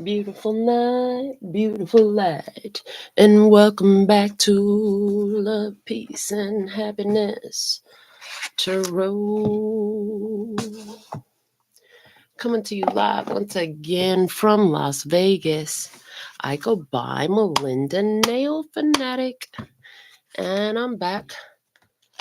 Beautiful night, beautiful light, and welcome back to Love, Peace, and Happiness Tarot. Coming to you live once again from Las Vegas. I go by Melinda NailFanatic, and I'm back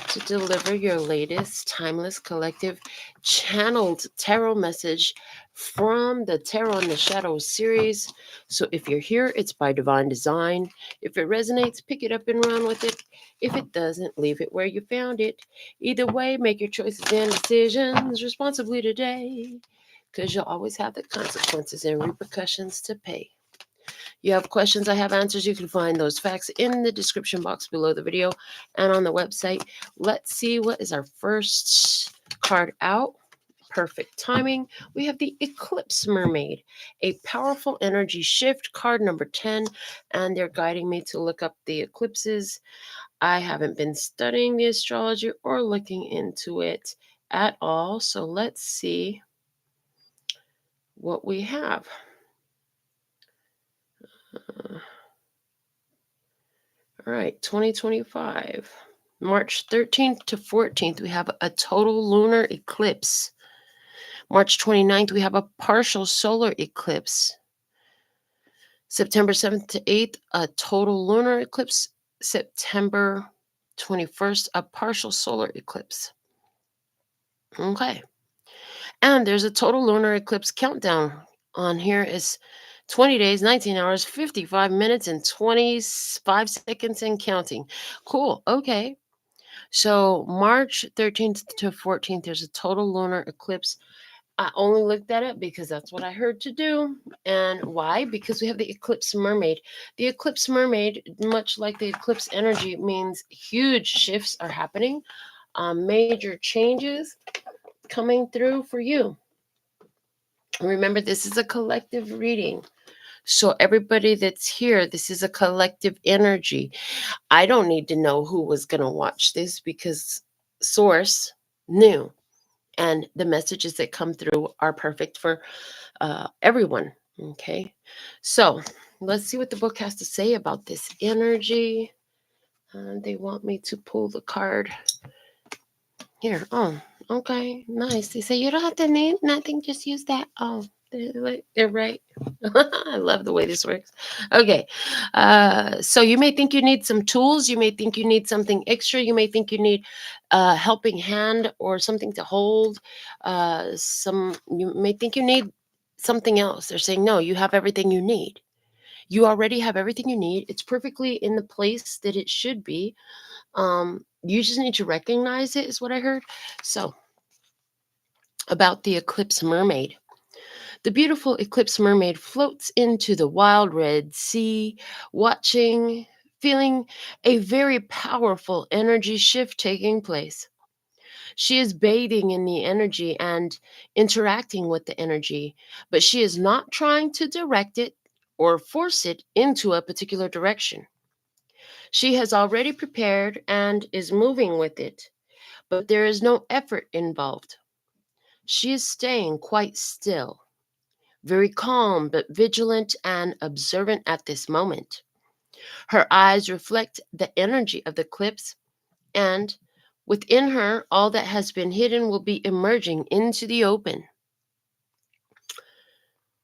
to deliver your latest timeless collective channeled tarot message from the Tarot in the Shadows series. So if you're here, it's by divine design. If it resonates, pick it up and run with it. If it doesn't, leave it where you found it. Either way, make your choices and decisions responsibly today, because you'll always have the consequences and repercussions to pay. You have questions, I have answers. You can find those facts in the description box below the video and on the website. Let's see what is our first card out. Perfect timing. We have the Eclipse Mermaid, a powerful energy shift, card number 10, and they're guiding me to look up the eclipses. I haven't been studying the astrology or looking into it at all, so let's see what we have. All right, 2025, March 13th to 14th, we have a total lunar eclipse. March 29th, we have a partial solar eclipse. September 7th to 8th, a total lunar eclipse. September 21st, a partial solar eclipse. Okay. And there's a total lunar eclipse countdown on here. Is 20 days, 19 hours, 55 minutes, and 25 seconds and counting. Cool. Okay. So March 13th to 14th, there's a total lunar eclipse. I only looked at it because that's what I heard to do. And why? Because we have the Eclipse Mermaid. The Eclipse Mermaid, much like the eclipse energy, means huge shifts are happening, major changes coming through for you. Remember, this is a collective reading. So everybody that's here, this is a collective energy. I don't need to know who was going to watch this because Source knew. And the messages that come through are perfect for everyone. Okay. So let's see what the book has to say about this energy. They want me to pull the card here. Oh, okay. Nice. They say you don't have to name nothing, just use that. Oh, they're right. I love the way this works. Okay. So you may think you need some tools. You may think you need something extra. You may think you need a helping hand or something to hold. You may think you need something else. They're saying, no, you have everything you need. You already have everything you need. It's perfectly in the place that it should be. You just need to recognize it, is what I heard. So, about the Eclipse Mermaid. The beautiful Eclipse Mermaid floats into the wild red sea, feeling a very powerful energy shift taking place. She is bathing in the energy and interacting with the energy, but she is not trying to direct it or force it into a particular direction. She has already prepared and is moving with it, but there is no effort involved. She is staying quite still, very calm but vigilant and observant at this moment. Her eyes reflect the energy of the eclipse, and within her, all that has been hidden will be emerging into the open.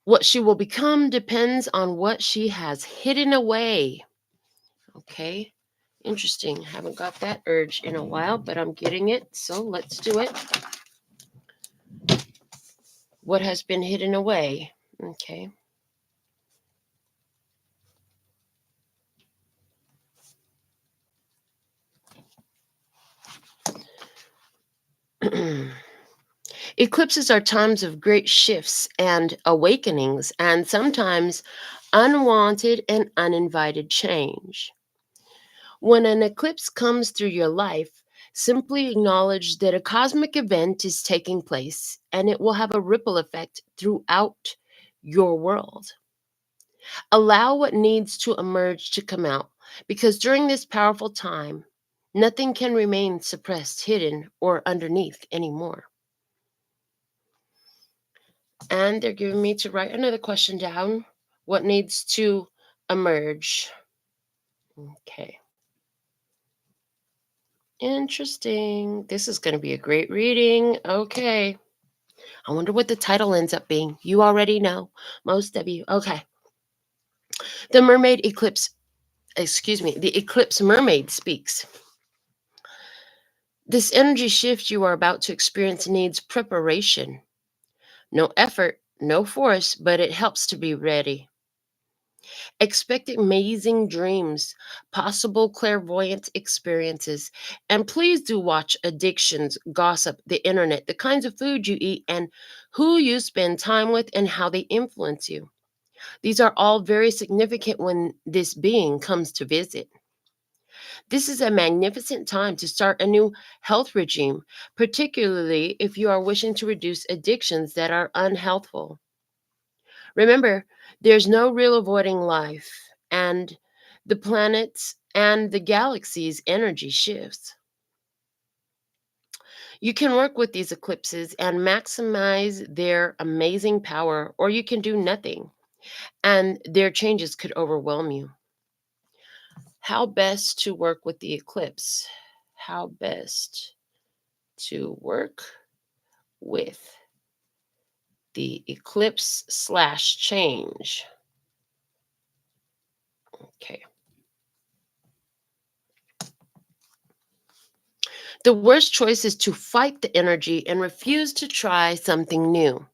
What she will become depends on what she has hidden away. Okay, interesting. Haven't got that urge in a while, but I'm getting it, so let's do it. What has been hidden away? Okay. Eclipses are times of great shifts and awakenings, and sometimes unwanted and uninvited change. When an eclipse comes through your life, simply acknowledge that a cosmic event is taking place and it will have a ripple effect throughout your world. Allow what needs to emerge to come out, because during this powerful time, nothing can remain suppressed, hidden, or underneath anymore. And they're giving me to write another question down. What needs to emerge? Okay. Interesting. This is going to be a great reading. Okay. I wonder what the title ends up being. You already know, most of you. Okay. The mermaid eclipse, the eclipse mermaid speaks. This energy shift you are about to experience needs preparation. No effort, no force, but it helps to be ready. Expect amazing dreams, possible clairvoyant experiences, and please do watch addictions, gossip, the internet, the kinds of food you eat, and who you spend time with and how they influence you. These are all very significant when this being comes to visit. This is a magnificent time to start a new health regime, particularly if you are wishing to reduce addictions that are unhealthful. Remember, there's no real avoiding life, and the planets and the galaxy's energy shifts. You can work with these eclipses and maximize their amazing power, or you can do nothing, and their changes could overwhelm you. How best to work with the eclipse? How best to work with the eclipse/change? Okay. The worst choice is to fight the energy and refuse to try something new.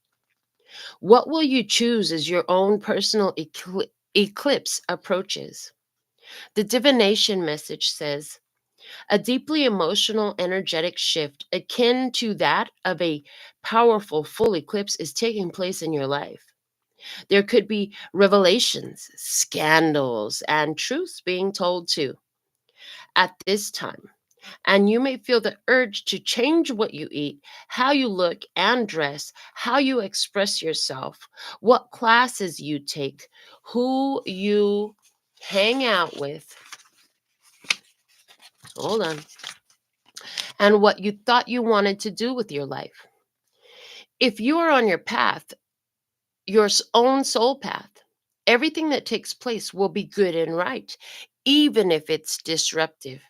What will you choose as your own personal eclipse approaches? The divination message says, a deeply emotional, energetic shift akin to that of a powerful full eclipse is taking place in your life. There could be revelations, scandals, and truths being told too at this time. And you may feel the urge to change what you eat, how you look and dress, how you express yourself, what classes you take, who you hang out with. Hold on. And what you thought you wanted to do with your life. If you are on your path, your own soul path, everything that takes place will be good and right, even if it's disruptive.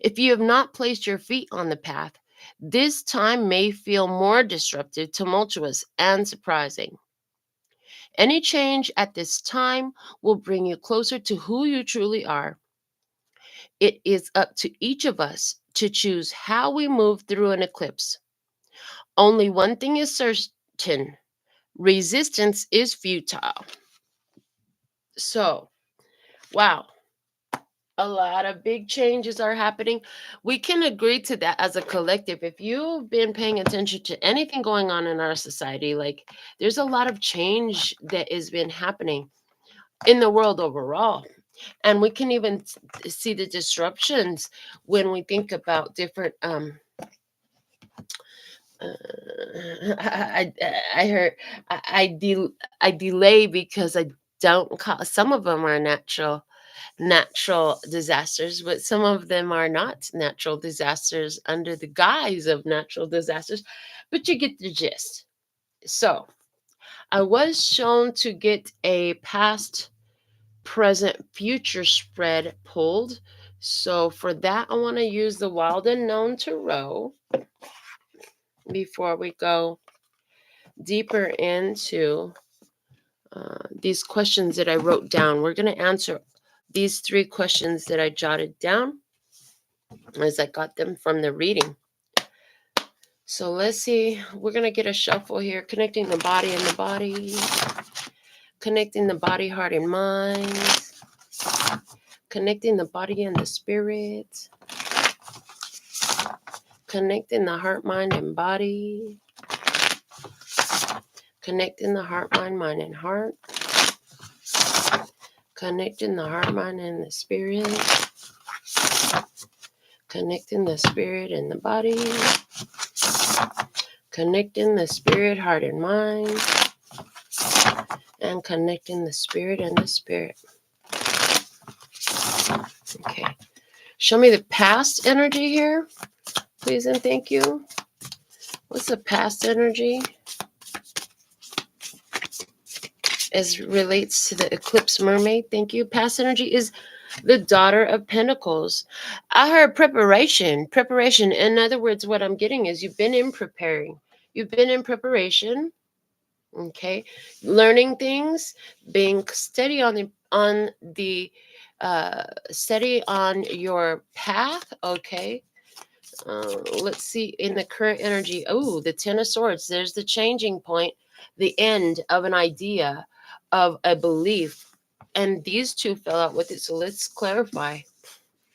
If you have not placed your feet on the path, this time may feel more disruptive, tumultuous, and surprising. Any change at this time will bring you closer to who you truly are. It is up to each of us to choose how we move through an eclipse. Only one thing is certain: resistance is futile. So, wow. A lot of big changes are happening. We can agree to that as a collective. If you've been paying attention to anything going on in our society, like there's a lot of change that has been happening in the world overall. And we can even see the disruptions when we think about different I heard I delay because I don't call, some of them are natural disasters, but some of them are not natural disasters under the guise of natural disasters, but you get the gist. So I was shown to get a past, present, future spread pulled. So for that, I want to use the Wild Unknown Tarot before we go deeper into these questions that I wrote down. We're going to answer these 3 questions that I jotted down as I got them from the reading. So let's see. We're going to get a shuffle here, connecting the body and the body, connecting the body, heart, and mind, connecting the body and the spirit, connecting the heart, mind, and body, connecting the heart, mind, and heart, connecting the heart, mind, and the spirit, connecting the spirit and the body, connecting the spirit, heart, and mind, and connecting the spirit and the spirit. Okay. Show me the past energy here, please and thank you. What's the past energy? as relates to the eclipse mermaid. Thank you. Past energy is the daughter of pentacles. I heard preparation. Preparation. In other words, what I'm getting is you've been in preparing. You've been in preparation. Okay. Learning things, being steady steady on your path. Okay. Let's see in the current energy. Oh, the Ten of Swords. There's the changing point, the end of an idea, of a belief. And these two fell out with it. So let's clarify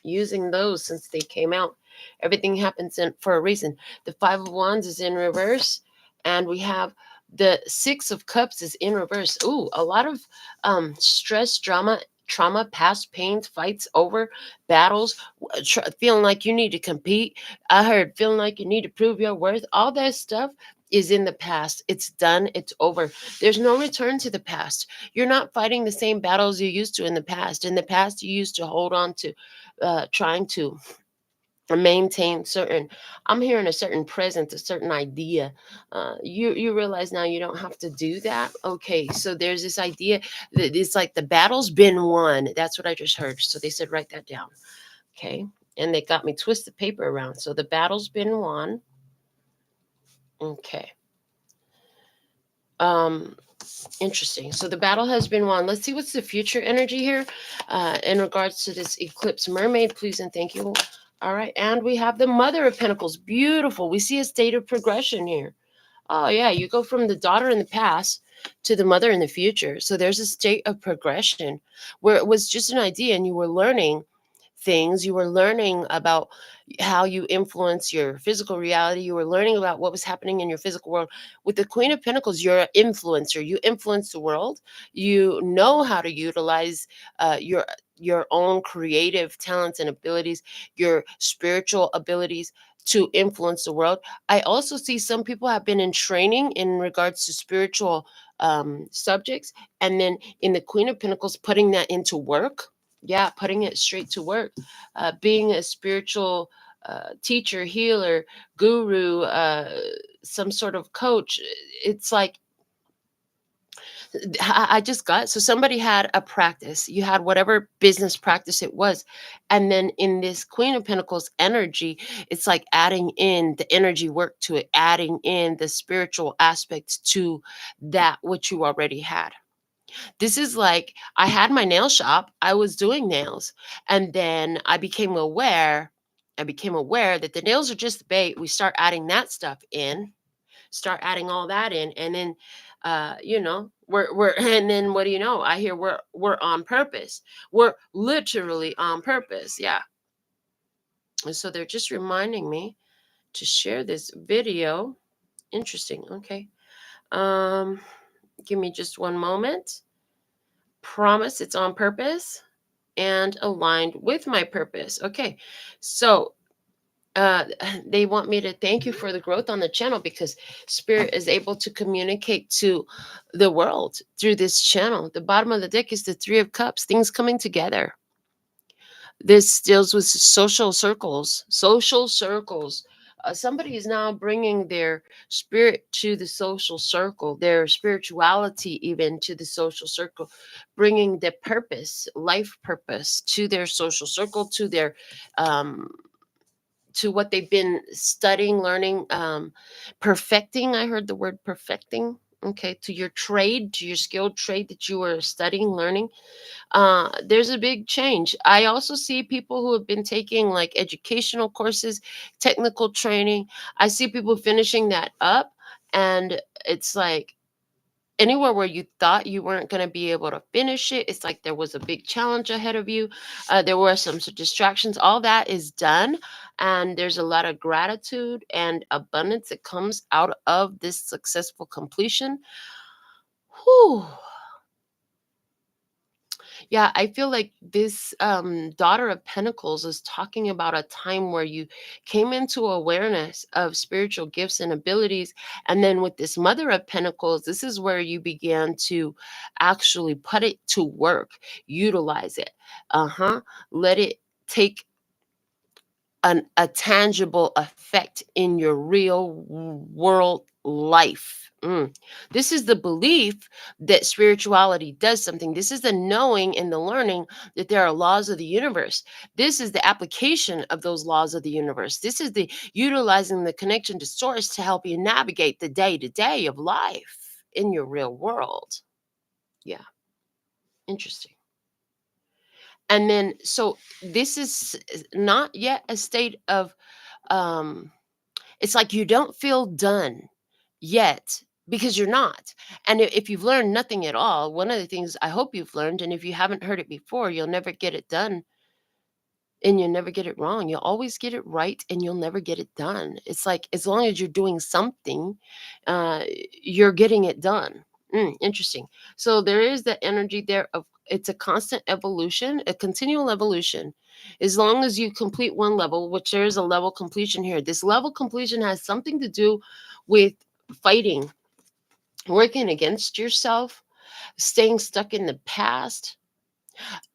using those since they came out. Everything happens for a reason. The Five of Wands is in reverse, and we have the Six of Cups is in reverse. Ooh, a lot of stress, drama, trauma, past pains, fights over battles, feeling like you need to compete. I heard feeling like you need to prove your worth. All that stuff is in the past. It's done. It's over. There's no return to the past. You're not fighting the same battles you used to in the past. In the past, you used to hold on to trying to maintain certain, I'm hearing a certain presence, a certain idea. You realize now you don't have to do that. Okay, so there's this idea that it's like the battle's been won. That's what I just heard. So they said write that down. Okay, and they got me twist the paper around. So the battle's been won. Okay. Interesting. So the battle has been won. Let's see what's the future energy here in regards to this eclipse mermaid. Please and thank you. All right. And we have the Mother of Pentacles. Beautiful. We see a state of progression here. Oh, yeah. You go from the daughter in the past to the mother in the future. So there's a state of progression where it was just an idea and you were learning things. You were learning about how you influence your physical reality. You were learning about what was happening in your physical world. With the Queen of Pentacles, you're an influencer. You influence the world. You know how to utilize your own creative talents and abilities, your spiritual abilities to influence the world. I also see some people have been in training in regards to spiritual subjects, and then in the Queen of Pentacles, putting that into work. Yeah, putting it straight to work. Being a spiritual teacher, healer, guru, some sort of coach. It's like I just got, so somebody had a practice. You had whatever business practice it was. And then in this Queen of Pentacles energy, it's like adding in the energy work to it, adding in the spiritual aspects to that which you already had. This is like I had my nail shop, I was doing nails, and then I became aware that the nails are just the bait. We start adding that stuff in, start adding all that in, and then we're and then what do you know? I hear we're on purpose. We're literally on purpose. Yeah. And so they're just reminding me to share this video. Interesting. Okay. Give me just one moment. Promise it's on purpose and aligned with my purpose. Okay. So they want me to thank you for the growth on the channel because spirit is able to communicate to the world through this channel. The bottom of the deck is the Three of Cups, things coming together. This deals with social circles. Somebody is now bringing their spirit to the social circle, their spirituality even to the social circle, bringing the purpose, life purpose to their social circle, to their to what they've been studying, learning, perfecting. I heard the word perfecting. Okay, to your trade, to your skilled trade that you were studying, learning. There's a big change. I also see people who have been taking like educational courses, technical training. I see people finishing that up, and it's like anywhere where you thought you weren't going to be able to finish it, it's like there was a big challenge ahead of you. There were some distractions. All that is done, and there's a lot of gratitude and abundance that comes out of this successful completion. Whew. Yeah, I feel like this daughter of pentacles is talking about a time where you came into awareness of spiritual gifts and abilities. And then with this mother of pentacles, this is where you began to actually put it to work, utilize it. Let it take a tangible effect in your real world life. This is the belief that spirituality does something. This is the knowing and the learning that there are laws of the universe. This is the application of those laws of the universe. This is the utilizing the connection to source to help you navigate the day to day of life in your real world. Yeah, interesting. And then, so this is not yet a state of, um, it's like you don't feel done yet because you're not. And if you've learned nothing at all, one of the things I hope you've learned, and if you haven't heard it before, you'll never get it done and you'll never get it wrong. You'll always get it right and you'll never get it done. It's like as long as you're doing something, uh, you're getting it done. Interesting. So there is that energy there of it's a constant evolution, a continual evolution. As long as you complete one level, which there is a level completion here, this level completion has something to do with fighting, working against yourself, staying stuck in the past.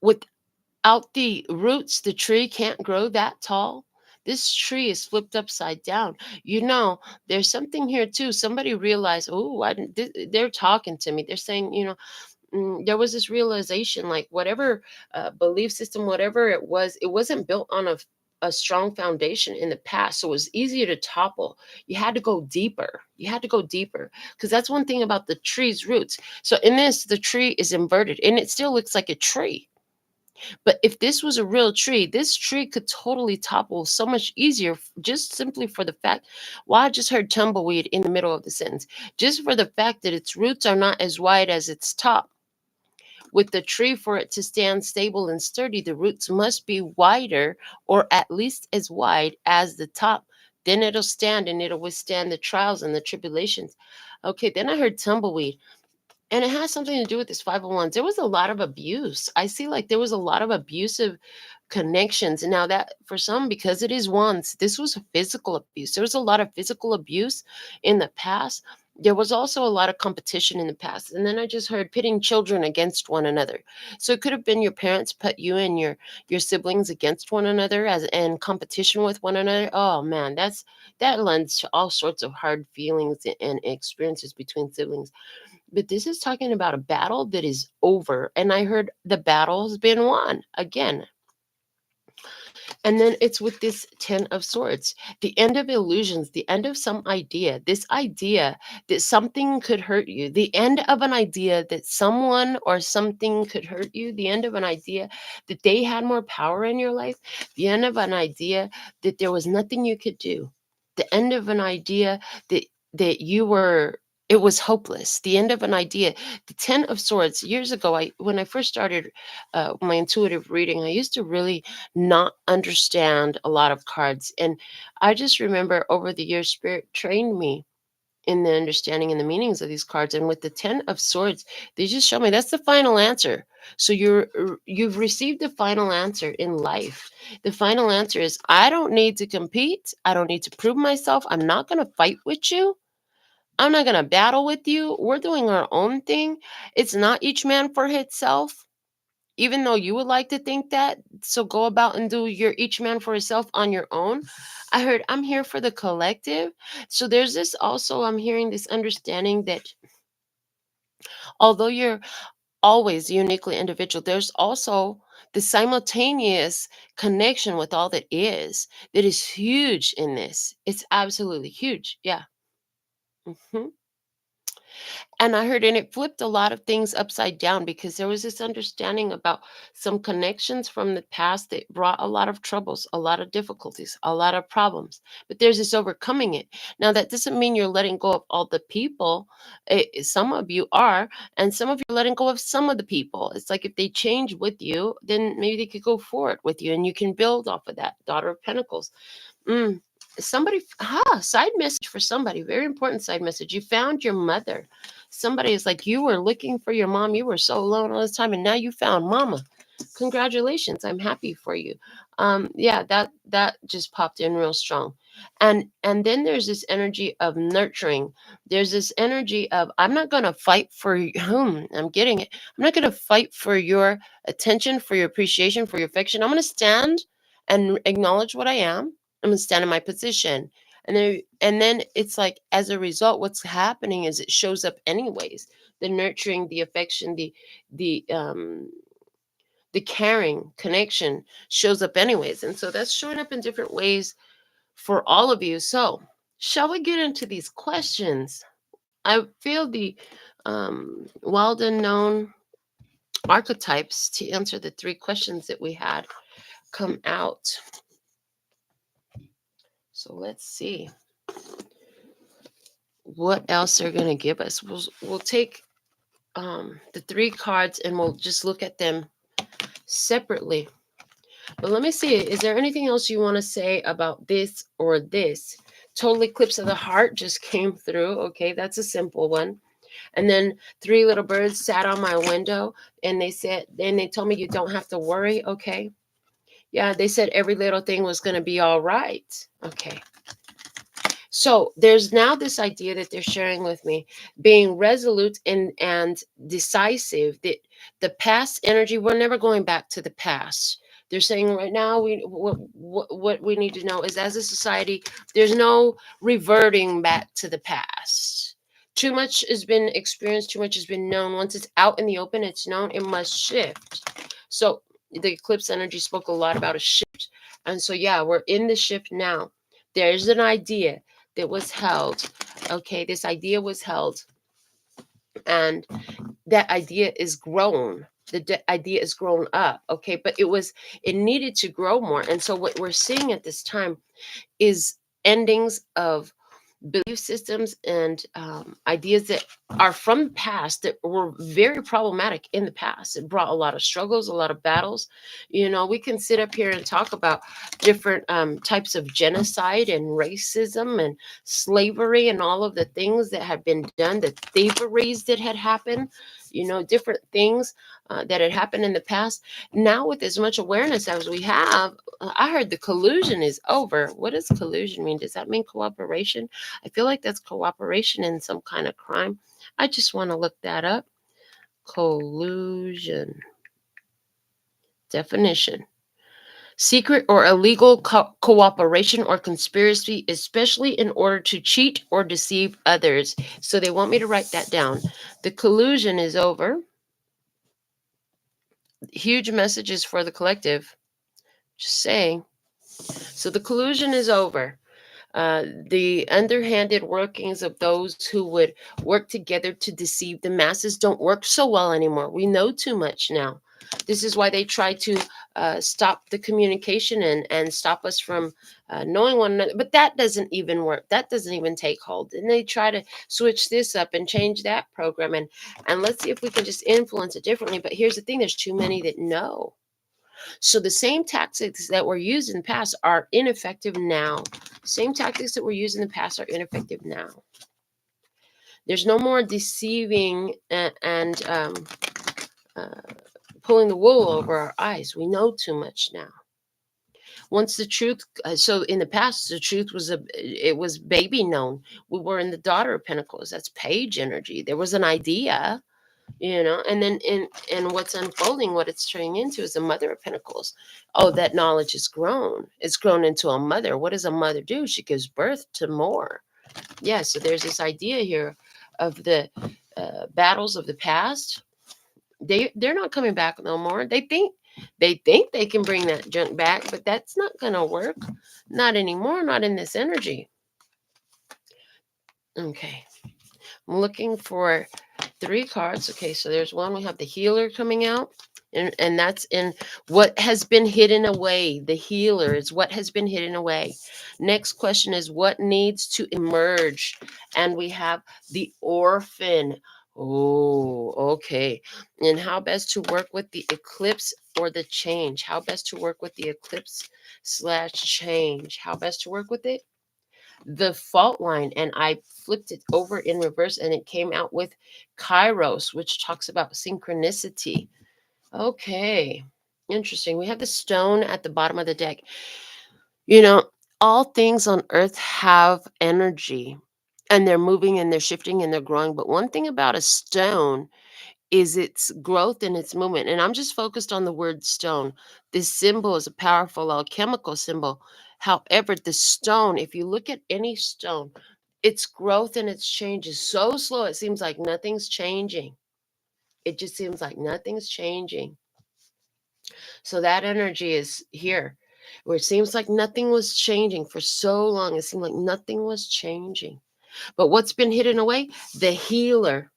Without the roots, the tree can't grow that tall. This tree is flipped upside down. There's something here too. Somebody realized, oh, they're talking to me. They're saying, there was this realization, like whatever belief system, whatever it wasn't built on a strong foundation in the past. So it was easier to topple. You had to go deeper. Because that's one thing about the tree's roots. So in this, the tree is inverted and it still looks like a tree. But if this was a real tree, this tree could totally topple so much easier, just simply for the fact, well, I just heard tumbleweed in the middle of the sentence, just for the fact that its roots are not as wide as its top. With the tree, for it to stand stable and sturdy, the roots must be wider, or at least as wide as the top. Then it'll stand and it'll withstand the trials and the tribulations. Okay, then I heard tumbleweed. And it has something to do with this 501s. There was a lot of abuse. I see like there was a lot of abusive connections. And now that for some, because it is ones, this was physical abuse. There was a lot of physical abuse in the past. There was also a lot of competition in the past. And then I just heard pitting children against one another. So it could have been your parents put you and your siblings against one another as in competition with one another. Oh man, that lends to all sorts of hard feelings and experiences between siblings. But this is talking about a battle that is over. And I heard the battle has been won again. And then it's with this 10 of swords, the end of illusions, the end of some idea, this idea that something could hurt you, the end of an idea that someone or something could hurt you, the end of an idea that they had more power in your life, the end of an idea that there was nothing you could do, the end of an idea that you were it was hopeless, the end of an idea. The 10 of swords, years ago, when I first started my intuitive reading, I used to really not understand a lot of cards. And I just remember over the years, Spirit trained me in the understanding and the meanings of these cards. And with the 10 of swords, they just show me that's the final answer. So you've received the final answer in life. The final answer is, I don't need to compete. I don't need to prove myself. I'm not going to fight with you. I'm not going to battle with you. We're doing our own thing. It's not each man for himself, even though you would like to think that. So go about and do your each man for himself on your own. I heard I'm here for the collective. So there's this also, I'm hearing this understanding that although you're always uniquely individual, there's also the simultaneous connection with all that is huge in this. It's absolutely huge. Yeah. hmm And I heard, and it flipped a lot of things upside down because there was this understanding about some connections from the past that brought a lot of troubles, a lot of difficulties, a lot of problems. But there's this overcoming it. Now, that doesn't mean you're letting go of all the people. Some of you are, and some of you are letting go of some of the people. It's like if they change with you, then maybe they could go forward with you and you can build off of that. Daughter of Pentacles. Mm. Side message for somebody, very important side message. You found your mother. Somebody is like, you were looking for your mom. You were so alone all this time, and now you found mama. Congratulations. I'm happy for you. Yeah, that just popped in real strong. And then there's this energy of nurturing. There's this energy of, I'm not going to fight for whom. I'm getting it. I'm not going to fight for your attention, for your appreciation, for your affection. I'm going to stand and acknowledge what I am. I'm going to stand in my position. And then it's like, as a result, what's happening is it shows up anyways. The nurturing, the affection, the um the caring connection shows up anyways. And so that's showing up in different ways for all of you. So shall we get into these questions? I feel the wild unknown archetypes to answer the three questions that we had come out. So let's see what else they're going to give us. We'll take the three cards and we'll just look at them separately. But let me see, is there anything else you want to say about this or this? Total eclipse of the heart just came through. Okay, that's a simple one. And then three little birds sat on my window and they told me you don't have to worry. Okay. Yeah, they said every little thing was going to be all right. Okay. So there's now this idea that they're sharing with me, being resolute and decisive. That the past energy, we're never going back to the past. They're saying right now, what we need to know is, as a society, there's no reverting back to the past. Too much has been experienced, too much has been known. Once it's out in the open, it's known, it must shift. So the eclipse energy spoke a lot about a shift. And so, yeah, we're in the shift now. There's an idea that was held. Okay, this idea was held, and that idea is grown. Idea is grown up. Okay, but it needed to grow more. And so what we're seeing at this time is endings of belief systems and ideas that are from the past that were very problematic in the past. It brought a lot of struggles, a lot of battles. We can sit up here and talk about different types of genocide and racism and slavery and all of the things that had been done, the thieveries that had happened, different things that had happened in the past. Now, with as much awareness as we have, I heard the collusion is over. What does collusion mean? Does that mean cooperation? I feel like that's cooperation in some kind of crime. I just want to look that up. Collusion. Definition. Secret or illegal cooperation or conspiracy, especially in order to cheat or deceive others. So they want me to write that down. The collusion is over. Huge messages for the collective. Just saying. So the collusion is over. The underhanded workings of those who would work together to deceive the masses don't work so well anymore. We know too much now. This is why they try to stop the communication and stop us from knowing one another. But that doesn't even work. That doesn't even take hold. And they try to switch this up and change that program. And let's see if we can just influence it differently. But here's the thing, there's too many that know. So the same tactics that were used in the past are ineffective now. Same tactics that were used in the past are ineffective now. There's no more deceiving and pulling the wool over our eyes. We know too much now. Once the truth, so in the past, the truth it was baby known. We were in the Daughter of Pentacles. That's page energy. There was an idea. And then in what's unfolding, what it's turning into is a Mother of Pentacles. Oh, that knowledge is grown. It's grown into a mother. What does a mother do? She gives birth to more. Yeah, so there's this idea here of the battles of the past. They're not coming back no more. They think they can bring that junk back, but that's not going to work. Not anymore. Not in this energy. Okay. I'm looking for three cards. Okay, so there's one. We have the Healer coming out. And that's in what has been hidden away. The Healer is what has been hidden away. Next question is what needs to emerge. And we have the Orphan. Oh, okay. And how best to work with the eclipse or the change. How best to work with the eclipse/change. How best to work with it? The fault line, and I flipped it over in reverse and it came out with Kairos, which talks about synchronicity. Okay, interesting. We have the stone at the bottom of the deck. All things on earth have energy, and they're moving and they're shifting and they're growing. But one thing about a stone is its growth and its movement. And I'm just focused on the word stone. This symbol is a powerful alchemical symbol. However, the stone, if you look at any stone, its growth and its change is so slow, it seems like nothing's changing. It just seems like nothing's changing. So that energy is here, where it seems like nothing was changing for so long. It seemed like nothing was changing. But what's been hidden away? The healer.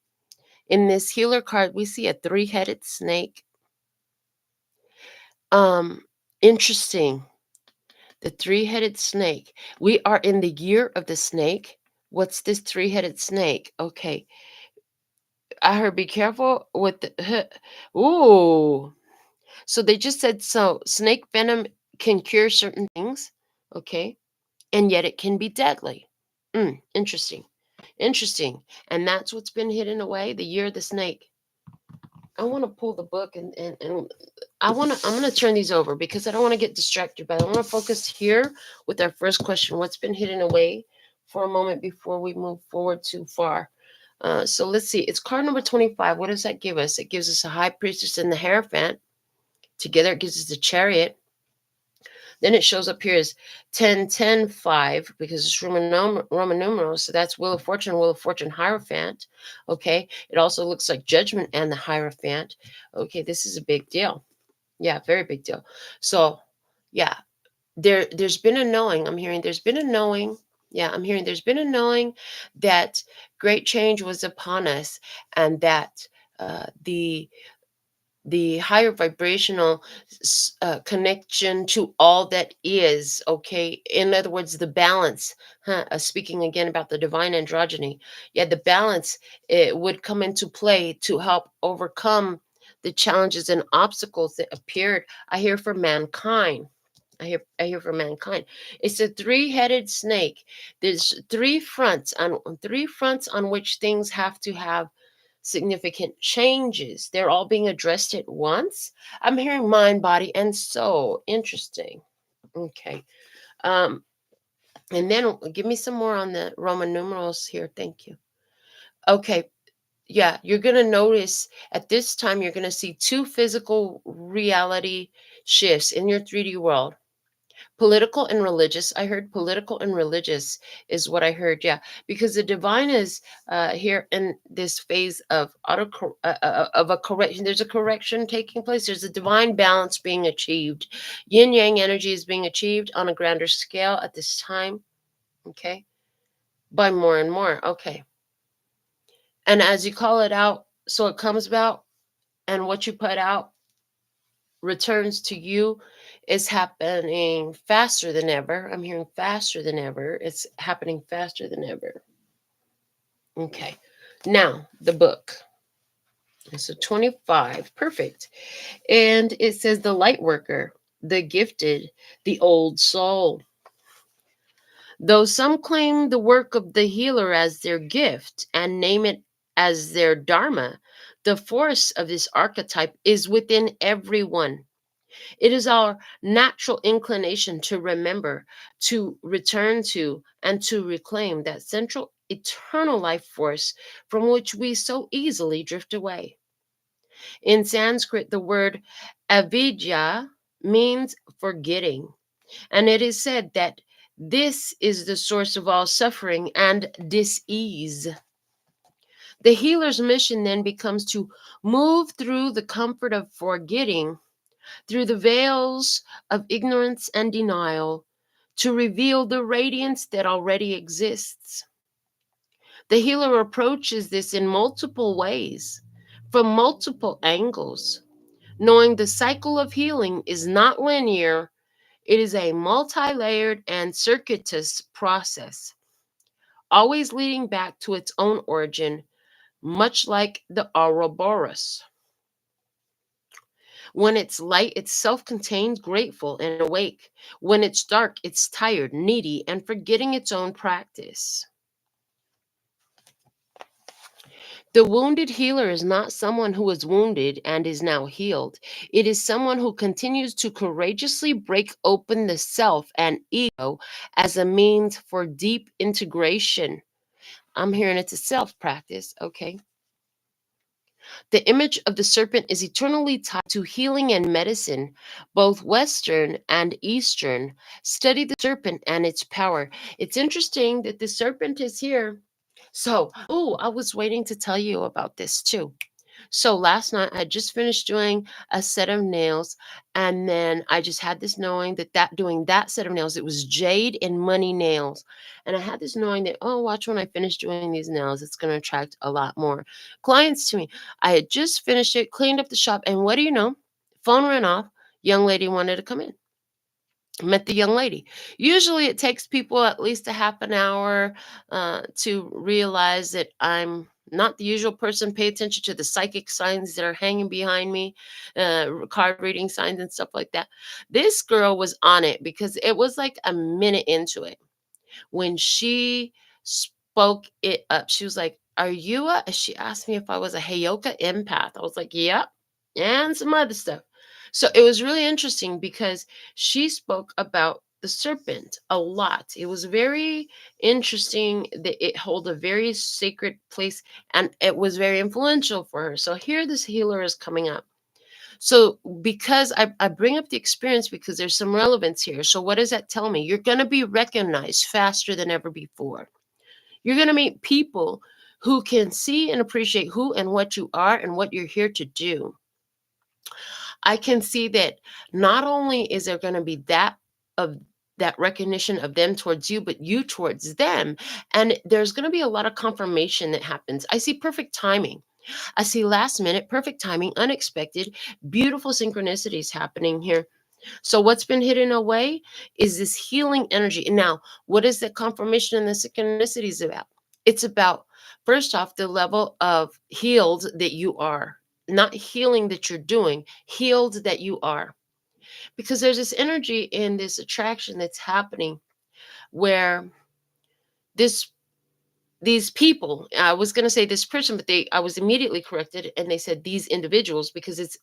In this healer card, we see a three-headed snake. Interesting. The three-headed snake. We are in the year of the snake. What's this three-headed snake? Okay. I heard be careful with the ooh. So they just said so snake venom can cure certain things, okay? And yet it can be deadly. Interesting. Interesting. And that's what's been hidden away, the year of the snake. I want to pull the book and I'm going to turn these over because I don't want to get distracted, but I want to focus here with our first question. What's been hidden away for a moment before we move forward too far? So let's see. It's card number 25. What does that give us? It gives us a high priestess and the Hierophant. Together it gives us the Chariot. Then it shows up here as 10, 10, 5 because it's Roman numerals. So that's Wheel of Fortune, Hierophant. Okay. It also looks like Judgment and the Hierophant. Okay. This is a big deal. Yeah, very big deal. So, yeah, there's been a knowing. I'm hearing there's been a knowing. Yeah, I'm hearing there's been a knowing that great change was upon us, and that the higher vibrational connection to all that is, okay, in other words, the balance, speaking again about the divine androgyny, yeah, the balance, it would come into play to help overcome the challenges and obstacles that appeared. I hear for mankind. I hear for mankind. It's a three-headed snake. There's three fronts on which things have to have significant changes. They're all being addressed at once. I'm hearing mind, body, and soul. Interesting. Okay. And then give me some more on the Roman numerals here. Thank you. Okay. Yeah, you're going to notice at this time, you're going to see two physical reality shifts in your 3D world. Political and religious. I heard political and religious is what I heard. Yeah, because the divine is here in this phase of of a correction. There's a correction taking place. There's a divine balance being achieved. Yin yang energy is being achieved on a grander scale at this time. Okay, by more and more. Okay, and as you call it out, so it comes about, and what you put out returns to you is happening faster than ever. I'm hearing faster than ever. It's happening faster than ever. Okay. Now, the book. So 25. Perfect. And it says the light worker, the gifted, the old soul. Though some claim the work of the healer as their gift and name it as their dharma, the force of this archetype is within everyone. It is our natural inclination to remember, to return to, and to reclaim that central eternal life force from which we so easily drift away. In Sanskrit, the word avidya means forgetting, and it is said that this is the source of all suffering and dis-ease. The healer's mission then becomes to move through the comfort of forgetting, through the veils of ignorance and denial, to reveal the radiance that already exists. The healer approaches this in multiple ways, from multiple angles, knowing the cycle of healing is not linear, it is a multi layered and circuitous process, always leading back to its own origin, much like the Ouroboros. When it's light, it's self contained, grateful, and awake. When it's dark, it's tired, needy, and forgetting its own practice. The wounded healer is not someone who was wounded and is now healed. It is someone who continues to courageously break open the self and ego as a means for deep integration. I'm hearing it's a self practice, okay? The image of the serpent is eternally tied to healing and medicine, both Western and Eastern. Study the serpent and its power. It's interesting that the serpent is here. So, I was waiting to tell you about this too. So last night I just finished doing a set of nails, and then I just had this knowing that doing that set of nails, it was jade and money nails. And I had this knowing that, oh, watch, when I finish doing these nails, it's going to attract a lot more clients to me. I had just finished it, cleaned up the shop, and what do you know? Phone ran off. Young lady wanted to come in. Met the young lady. Usually it takes people at least a half an hour to realize that I'm not the usual person. Pay attention to the psychic signs that are hanging behind me, card reading signs and stuff like that. This girl was on it because it was like a minute into it when she spoke it up. She was like, "Are you a?" She asked me if I was a Heyoka empath. I was like, "Yep," and some other stuff. So it was really interesting because she spoke about the serpent a lot. It was very interesting that it held a very sacred place, and it was very influential for her. So here this healer is coming up. So because I bring up the experience because there's some relevance here. So what does that tell me? You're going to be recognized faster than ever before. You're going to meet people who can see and appreciate who and what you are and what you're here to do. I can see that not only is there going to be of that recognition of them towards you, but you towards them. And there's going to be a lot of confirmation that happens. I see perfect timing. I see last minute, perfect timing, unexpected, beautiful synchronicities happening here. So what's been hidden away is this healing energy. And now, what is the confirmation and the synchronicities about? It's about, first off, the level of healed that you are. Not healing that you're doing, healed that you are. Because there's this energy in this attraction that's happening where this these people, I was going to say this person, but I was immediately corrected and they said these individuals because it's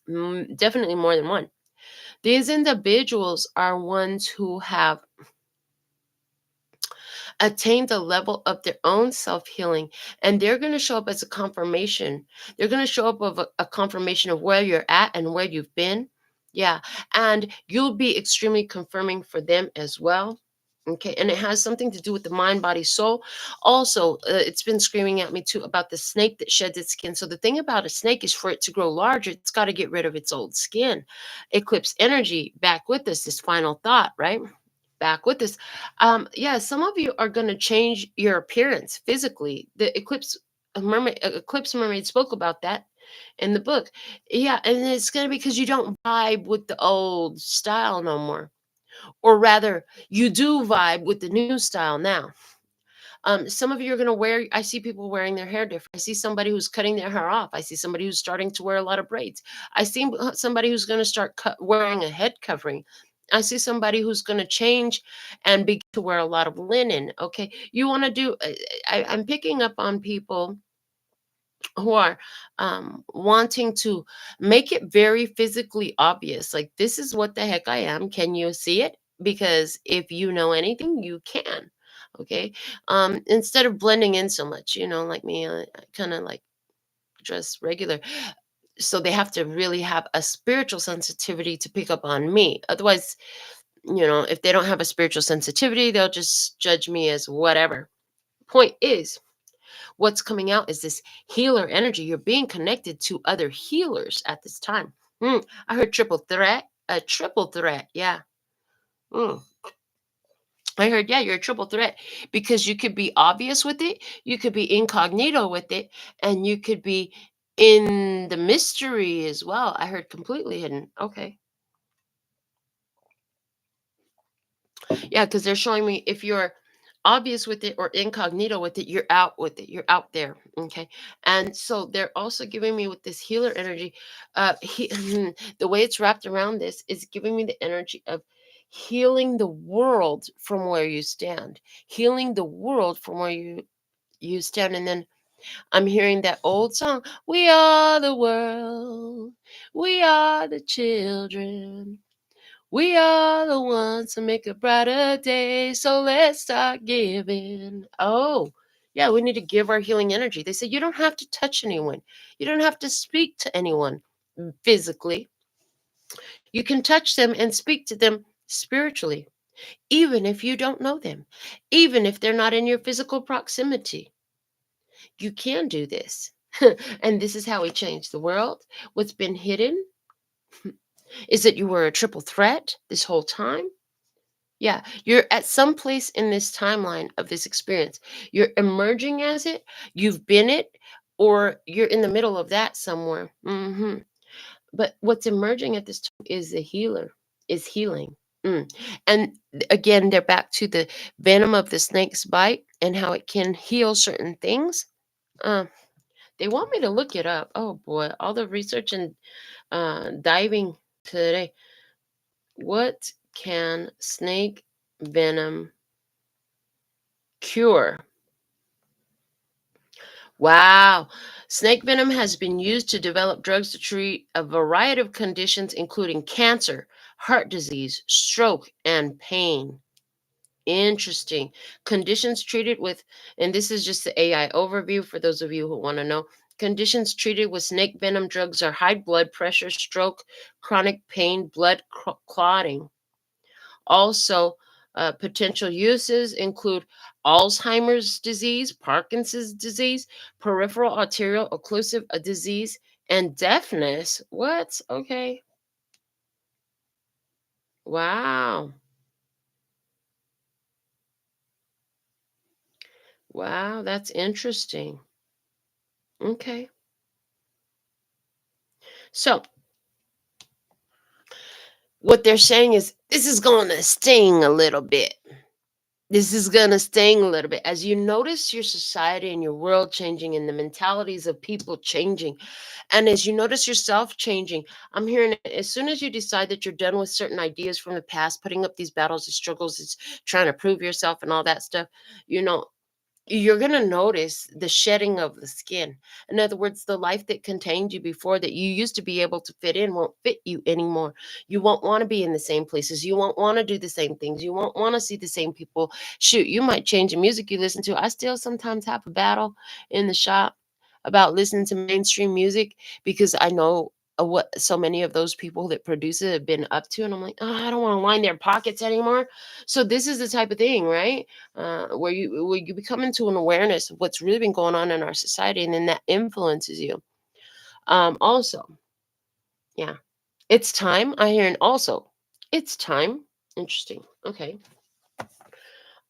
definitely more than one. These individuals are ones who have attained a level of their own self-healing, and they're going to show up as a confirmation. They're going to show up of a confirmation of where you're at and where you've been. Yeah. And you'll be extremely confirming for them as well. Okay. And it has something to do with the mind, body, soul. Also, it's been screaming at me too about the snake that sheds its skin. So the thing about a snake is for it to grow larger, it's got to get rid of its old skin. Eclipse energy back with us, this final thought, right? Back with us. Yeah, some of you are going to change your appearance physically. The eclipse mermaid spoke about that in the book. Yeah, and it's going to be because you don't vibe with the old style no more, or rather you do vibe with the new style now. Some of you are going to wear, I see people wearing their hair different. I see somebody who's cutting their hair off. I see somebody who's starting to wear a lot of braids. I see somebody who's going to start wearing a head covering. I see somebody who's going to change and begin to wear a lot of linen. Okay. You want to do, I'm picking up on people who are wanting to make it very physically obvious. Like, this is what the heck I am. Can you see it? Because if you know anything, you can. Okay. Instead of blending in so much, like me, I kind of like dress regular. So they have to really have a spiritual sensitivity to pick up on me. Otherwise, if they don't have a spiritual sensitivity, they'll just judge me as whatever. Point is, what's coming out is this healer energy. You're being connected to other healers at this time. I heard triple threat. A triple threat. Yeah. Mm. I heard, yeah, you're a triple threat because you could be obvious with it, you could be incognito with it, and you could be in the mystery as well. I heard completely hidden. Okay. Yeah, because they're showing me if you're obvious with it or incognito with it, you're out with it. You're out there. Okay. And so they're also giving me with this healer energy. The way it's wrapped around this is giving me the energy of healing the world from where you stand, healing the world from where you stand. And then I'm hearing that old song, we are the world, we are the children, we are the ones to make a brighter day. So let's start giving. Oh, Yeah, we need to give our healing energy. They say you don't have to touch anyone. You don't have to speak to anyone physically. You can touch them and speak to them spiritually, even if you don't know them, even if they're not in your physical proximity. You can do this. And this is how we change the world. What's been hidden is that you were a triple threat this whole time. Yeah, you're at some place in this timeline of this experience. You're emerging as it, you've been it, or you're in the middle of that somewhere. But what's emerging at this time is the healer, is healing. And again, they're back to the venom of the snake's bite and how it can heal certain things. Uh, they want me to look it up. Oh boy, all the research and diving today. What can snake venom cure? Wow. Snake venom has been used to develop drugs to treat a variety of conditions, including cancer, heart disease, stroke, and pain. Interesting. Conditions treated with, and this is just the AI overview for those of you who want to know. Conditions treated with snake venom drugs are high blood pressure, stroke, chronic pain, blood clotting. Also, potential uses include Alzheimer's disease, Parkinson's disease, peripheral arterial occlusive disease, and deafness. What? Okay. Wow. Wow, that's interesting. Okay. So, what they're saying is this is going to sting a little bit. This is going to sting a little bit as you notice your society and your world changing and the mentalities of people changing. And as you notice yourself changing, I'm hearing it, as soon as you decide that you're done with certain ideas from the past, putting up these battles, these struggles, it's trying to prove yourself and all that stuff, you know, you're going to notice the shedding of the skin. In other words, the life that contained you before that you used to be able to fit in won't fit you anymore. You won't want to be in the same places. You won't want to do the same things. You won't want to see the same people. Shoot, you might change the music you listen to. I still sometimes have a battle in the shop about listening to mainstream music because I know what so many of those people that produce it have been up to. And I'm like, oh, I don't want to line their pockets anymore. So this is the type of thing, right? Where you become into an awareness of what's really been going on in our society, and then that influences you. Also, yeah, it's time. I hear, and also, it's time. Interesting. Okay.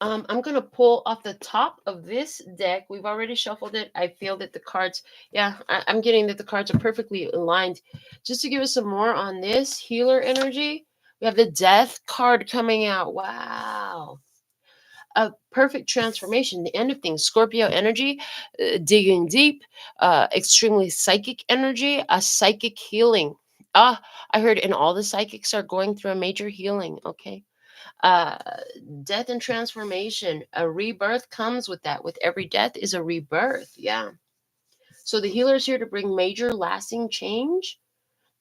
I'm gonna pull off the top of this deck. We've already shuffled it. I feel that the cards, yeah, I'm getting that the cards are perfectly aligned. Just to give us some more on this healer energy, we have the Death card coming out. Wow, a perfect transformation, the end of things. Scorpio energy, digging deep, extremely psychic energy, a psychic healing. I heard, and all the psychics are going through a major healing. Okay. uh Death and transformation, a rebirth comes with that. With every death is a rebirth. Yeah, so the healer is here to bring major lasting change.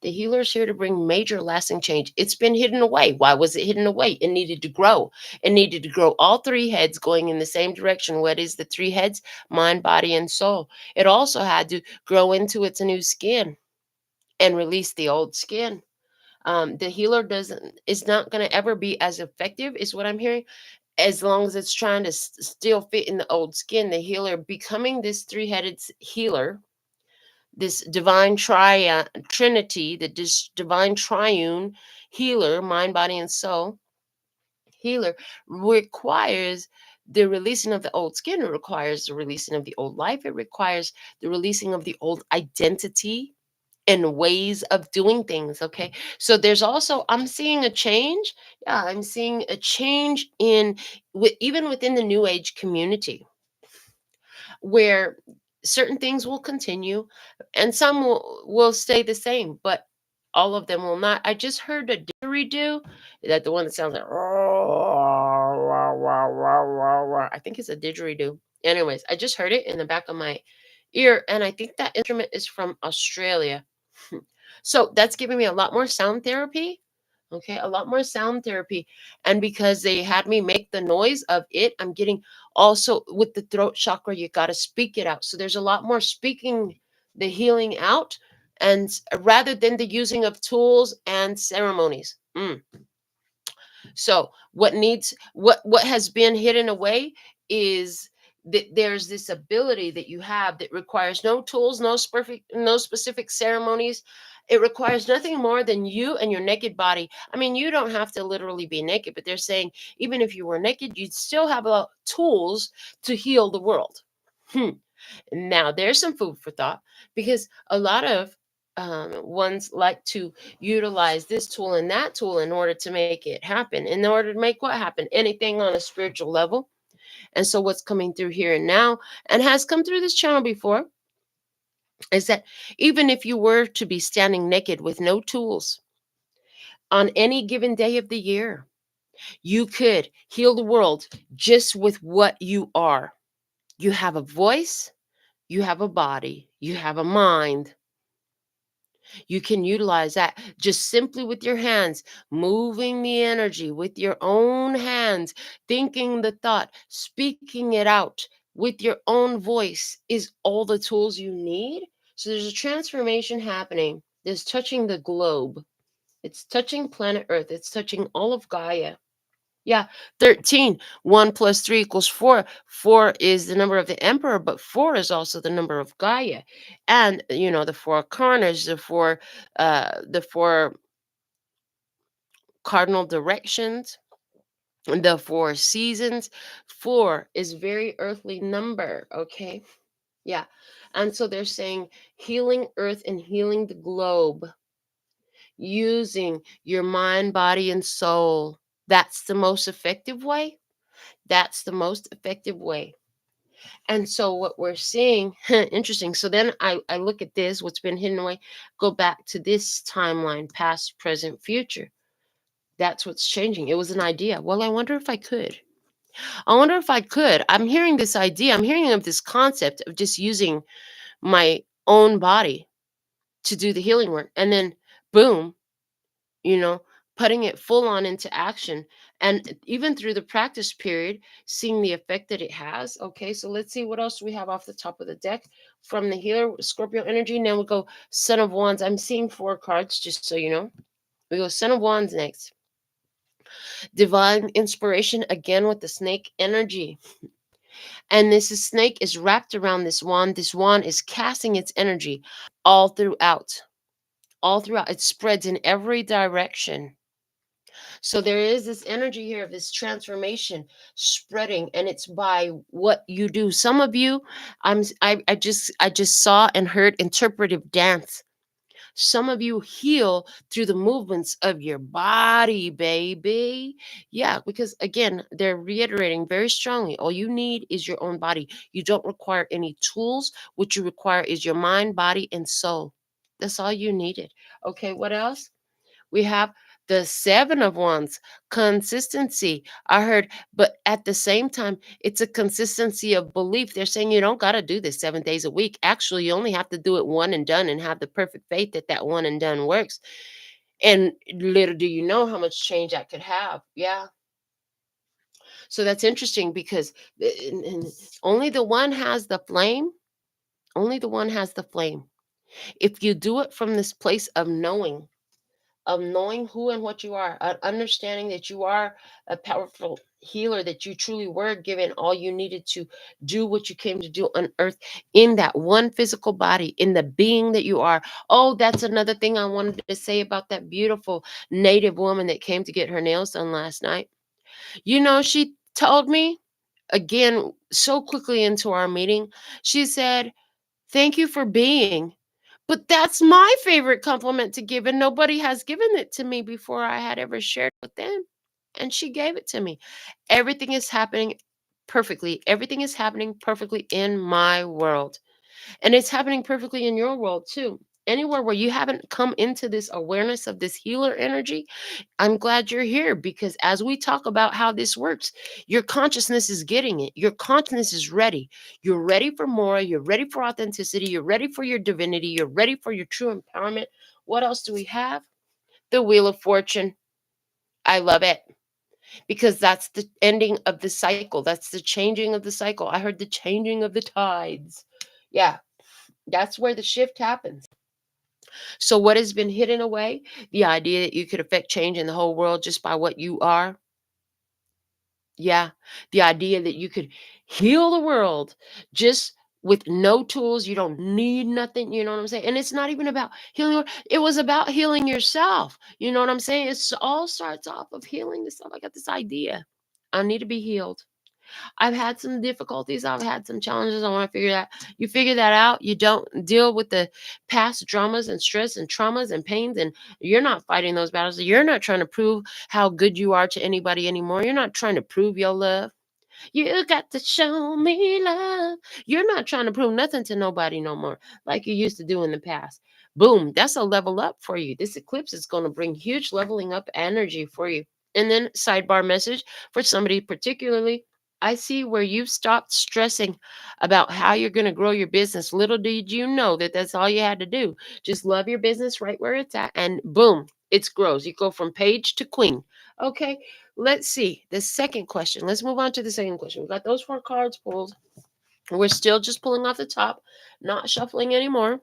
The healer is here to bring major lasting change. It's been hidden away. Why was it hidden away? It needed to grow. It needed to grow all three heads going in the same direction. What is the three heads? Mind, body, and soul. It also had to grow into its new skin and release the old skin. The healer doesn't is not going to ever be as effective, is what I'm hearing, as long as it's trying to still fit in the old skin. The healer becoming this three-headed healer, this divine trinity, the divine triune healer, mind, body, and soul healer, requires the releasing of the old skin. It requires the releasing of the old life. It requires the releasing of the old identity and ways of doing things. Okay, so there's also, I'm seeing a change. Yeah, I'm seeing a change in even within the new age community, where certain things will continue and some will stay the same, but all of them will not. I just heard a didgeridoo, that the one that sounds like I think it's a didgeridoo. Anyways, I just heard it in the back of my ear, and I think that instrument is from Australia. So that's giving me a lot more sound therapy. Okay, a lot more sound therapy. And because they had me make the noise of it, I'm getting also with the throat chakra, you got to speak it out. So there's a lot more speaking the healing out, and rather than the using of tools and ceremonies. So what has been hidden away is that there's this ability that you have that requires no tools, no specific ceremonies. It requires nothing more than you and your naked body. I mean, you don't have to literally be naked, but they're saying even if you were naked, you'd still have tools to heal the world. Now, there's some food for thought, because a lot of ones like to utilize this tool and that tool in order to make it happen. In order to make what happen? Anything on a spiritual level. And so, what's coming through here and now, and has come through this channel before, is that even if you were to be standing naked with no tools on any given day of the year, you could heal the world just with what you are. You have a voice, you have a body, you have a mind. You can utilize that just simply with your hands, moving the energy with your own hands, thinking the thought, speaking it out with your own voice is all the tools you need. So there's a transformation happening. That's touching the globe. It's touching planet Earth. It's touching all of Gaia. Yeah, 13. 1 plus 3 equals 4. 4 is the number of the emperor, but 4 is also the number of Gaia. And, the four corners, the four cardinal directions, the four seasons. 4 is very earthly number, okay? Yeah. And so they're saying healing Earth and healing the globe using your mind, body, and soul. That's the most effective way. That's the most effective way. And so what we're seeing, interesting. So then I look at this, what's been hidden away, go back to this timeline, past, present, future. That's what's changing. It was an idea. Well, I wonder if I could. I wonder if I could. I'm hearing this idea. I'm hearing of this concept of just using my own body to do the healing work. And then boom, you know, putting it full on into action. And even through the practice period, seeing the effect that it has. Okay, so let's see what else we have off the top of the deck from the healer, Scorpio energy. Now we go Son of Wands. I'm seeing 4 cards, just so you know. We go Son of Wands next. Divine inspiration again with the snake energy. And this snake is wrapped around this wand. This wand is casting its energy all throughout. All throughout. It spreads in every direction. So there is this energy here of this transformation spreading, and it's by what you do. Some of you, I just saw and heard interpretive dance. Some of you heal through the movements of your body, baby. Yeah, because again, they're reiterating very strongly all you need is your own body. You don't require any tools. What you require is your mind, body, and soul. That's all you needed. Okay, what else? We have the 7 of Wands, consistency. I heard, but at the same time, it's a consistency of belief. They're saying you don't got to do this 7 days a week. Actually, you only have to do it one and done and have the perfect faith that that one and done works. And little do you know how much change that could have. Yeah. So that's interesting because and only the one has the flame. Only the one has the flame. If you do it from this place of knowing who and what you are, understanding that you are a powerful healer, that you truly were given all you needed to do what you came to do on earth in that one physical body, in the being that you are. Oh, that's another thing I wanted to say about that beautiful native woman that came to get her nails done last night. She told me again so quickly into our meeting, she said, "Thank you for being." But that's my favorite compliment to give, and nobody has given it to me before I had ever shared with them. And she gave it to me. Everything is happening perfectly. Everything is happening perfectly in my world. And it's happening perfectly in your world too. Anywhere where you haven't come into this awareness of this healer energy, I'm glad you're here, because as we talk about how this works, your consciousness is getting it. Your consciousness is ready. You're ready for more. You're ready for authenticity. You're ready for your divinity. You're ready for your true empowerment. What else do we have? The Wheel of Fortune. I love it because that's the ending of the cycle. That's the changing of the cycle. I heard the changing of the tides. Yeah, that's where the shift happens. So, what has been hidden away? The idea that you could affect change in the whole world just by what you are. Yeah. The idea that you could heal the world just with no tools. You don't need nothing. You know what I'm saying? And it's not even about healing. It was about healing yourself. You know what I'm saying? It's all starts off of healing yourself. I got this idea. I need to be healed. I've had some difficulties. I've had some challenges. I want to figure that. You figure that out. You don't deal with the past dramas and stress and traumas and pains, and you're not fighting those battles. You're not trying to prove how good you are to anybody anymore. You're not trying to prove your love. You got to show me love. You're not trying to prove nothing to nobody no more, like you used to do in the past. Boom, that's a level up for you. This eclipse is going to bring huge leveling up energy for you. And then, sidebar message for somebody particularly. I see where you've stopped stressing about how you're going to grow your business. Little did you know that that's all you had to do. Just love your business right where it's at, and boom, it grows. You go from page to queen. Okay, let's see the second question. Let's move on to the second question. We got those 4 cards pulled. We're still just pulling off the top, not shuffling anymore.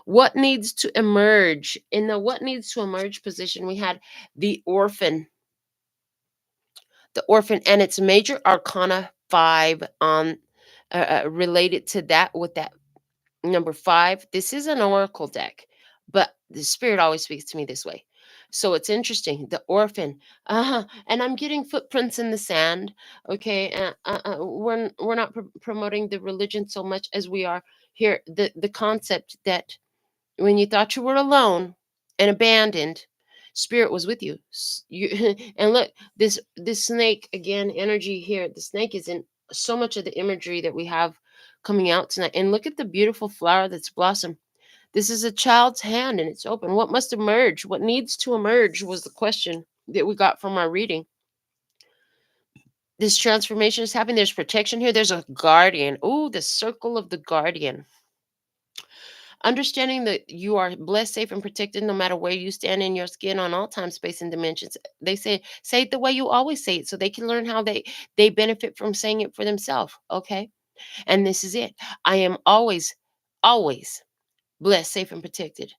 What needs to emerge? In the what needs to emerge position, we had the orphan. The orphan and its major arcana 5 on related to that with that number 5. This is an oracle deck, but the spirit always speaks to me this way. So it's interesting. The orphan, and I'm getting footprints in the sand. Okay, we're not promoting the religion so much as we are here. The concept that when you thought you were alone and abandoned, spirit was with you. You and look, this snake again, energy here. The snake is in so much of the imagery that we have coming out tonight. And look at the beautiful flower that's blossomed. This is a child's hand and it's open. What must emerge? What needs to emerge was the question that we got from our reading. This transformation is happening. There's protection here. There's a guardian. Oh, the circle of the guardian. Understanding that you are blessed, safe, and protected no matter where you stand in your skin on all time, space, and dimensions. They say it the way you always say it so they can learn how they benefit from saying it for themselves. Okay. And this is it. I am always, always blessed, safe, and protected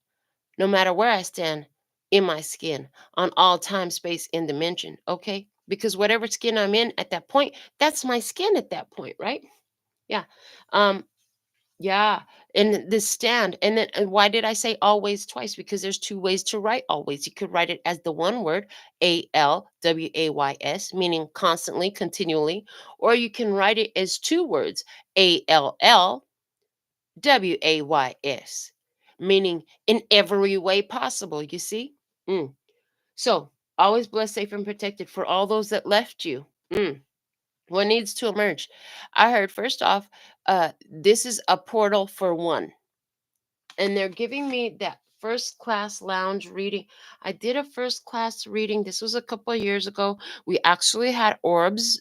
no matter where I stand in my skin on all time, space, and dimension. Okay. Because whatever skin I'm in at that point, that's my skin at that point, right? Yeah. Um, yeah, and the stand, and then and why did I say always twice? Because there's 2 ways to write always. You could write it as the one word, ALWAYS, meaning constantly, continually, or you can write it as 2 words, ALLWAYS, meaning in every way possible, you see? Mm. So, always blessed, safe, and protected for all those that left you. What needs to emerge? I heard first off, this is a portal for one. And they're giving me that first class lounge reading. I did a first class reading. This was a couple of years ago. We actually had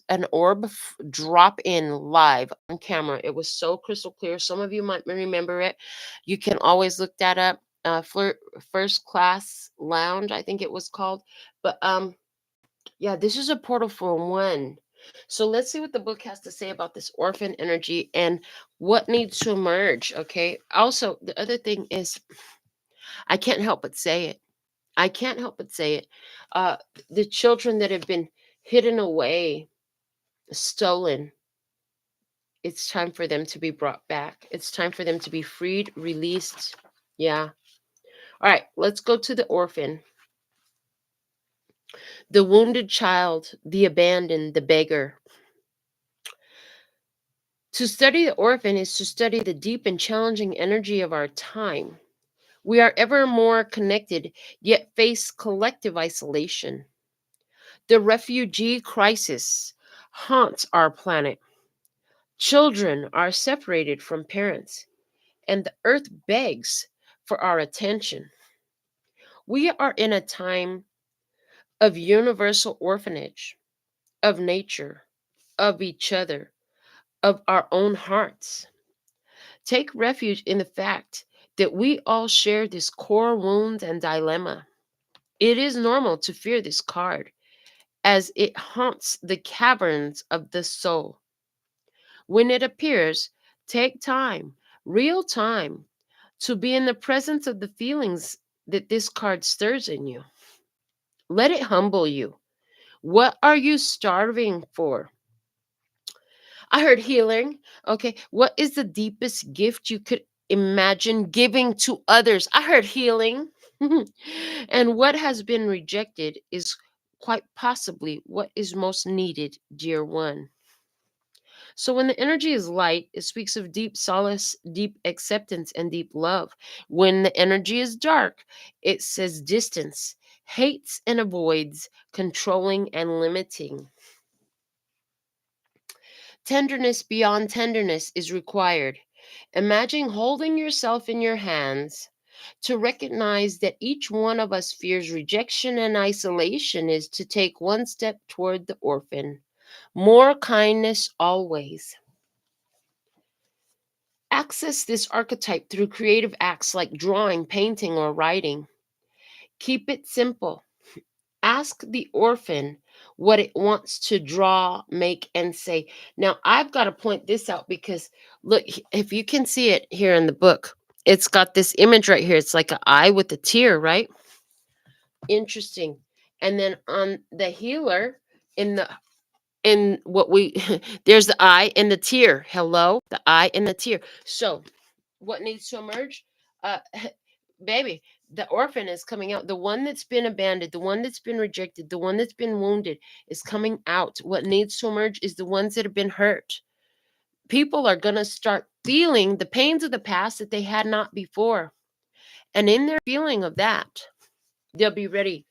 an orb drop in live on camera. It was so crystal clear. Some of you might remember it. You can always look that up. First class lounge, I think it was called. But yeah, this is a portal for one. So let's see what the book has to say about this orphan energy and what needs to emerge. Okay. Also, the other thing is, I can't help but say it. I can't help but say it. Uh, the children that have been hidden away, stolen, it's time for them to be brought back. It's time for them to be freed, released. Yeah. All right. Let's go to the orphan, the wounded child, the abandoned, the beggar. To study the orphan is to study the deep and challenging energy of our time. We are ever more connected, yet face collective isolation. The refugee crisis haunts our planet. Children are separated from parents, and the earth begs for our attention. We are in a time of universal orphanage, of nature, of each other, of our own hearts. Take refuge in the fact that we all share this core wound and dilemma. It is normal to fear this card, as it haunts the caverns of the soul. When it appears, take time, real time, to be in the presence of the feelings that this card stirs in you. Let it humble you. What are you starving for? I heard healing. Okay. What is the deepest gift you could imagine giving to others? I heard healing. And what has been rejected is quite possibly what is most needed, dear one. So when the energy is light, it speaks of deep solace, deep acceptance, and deep love. When the energy is dark, it says distance, hates and avoids, controlling and limiting. Tenderness beyond tenderness is required. Imagine holding yourself in your hands to recognize that each one of us fears rejection and isolation is to take one step toward the orphan. More kindness always. Access this archetype through creative acts like drawing, painting, or writing. Keep it simple. Ask the orphan what it wants to draw, make, and say. Now, I've got to point this out because look, if you can see it here in the book, it's got this image right here. It's like an eye with a tear, right? Interesting. And then on the healer, in what we there's the eye and the tear. Hello, the eye and the tear. So, what needs to emerge? Uh, baby, the orphan is coming out. The one that's been abandoned, the one that's been rejected, the one that's been wounded is coming out. What needs to emerge is the ones that have been hurt. People are going to start feeling the pains of the past that they had not before. And in their feeling of that, they'll be ready.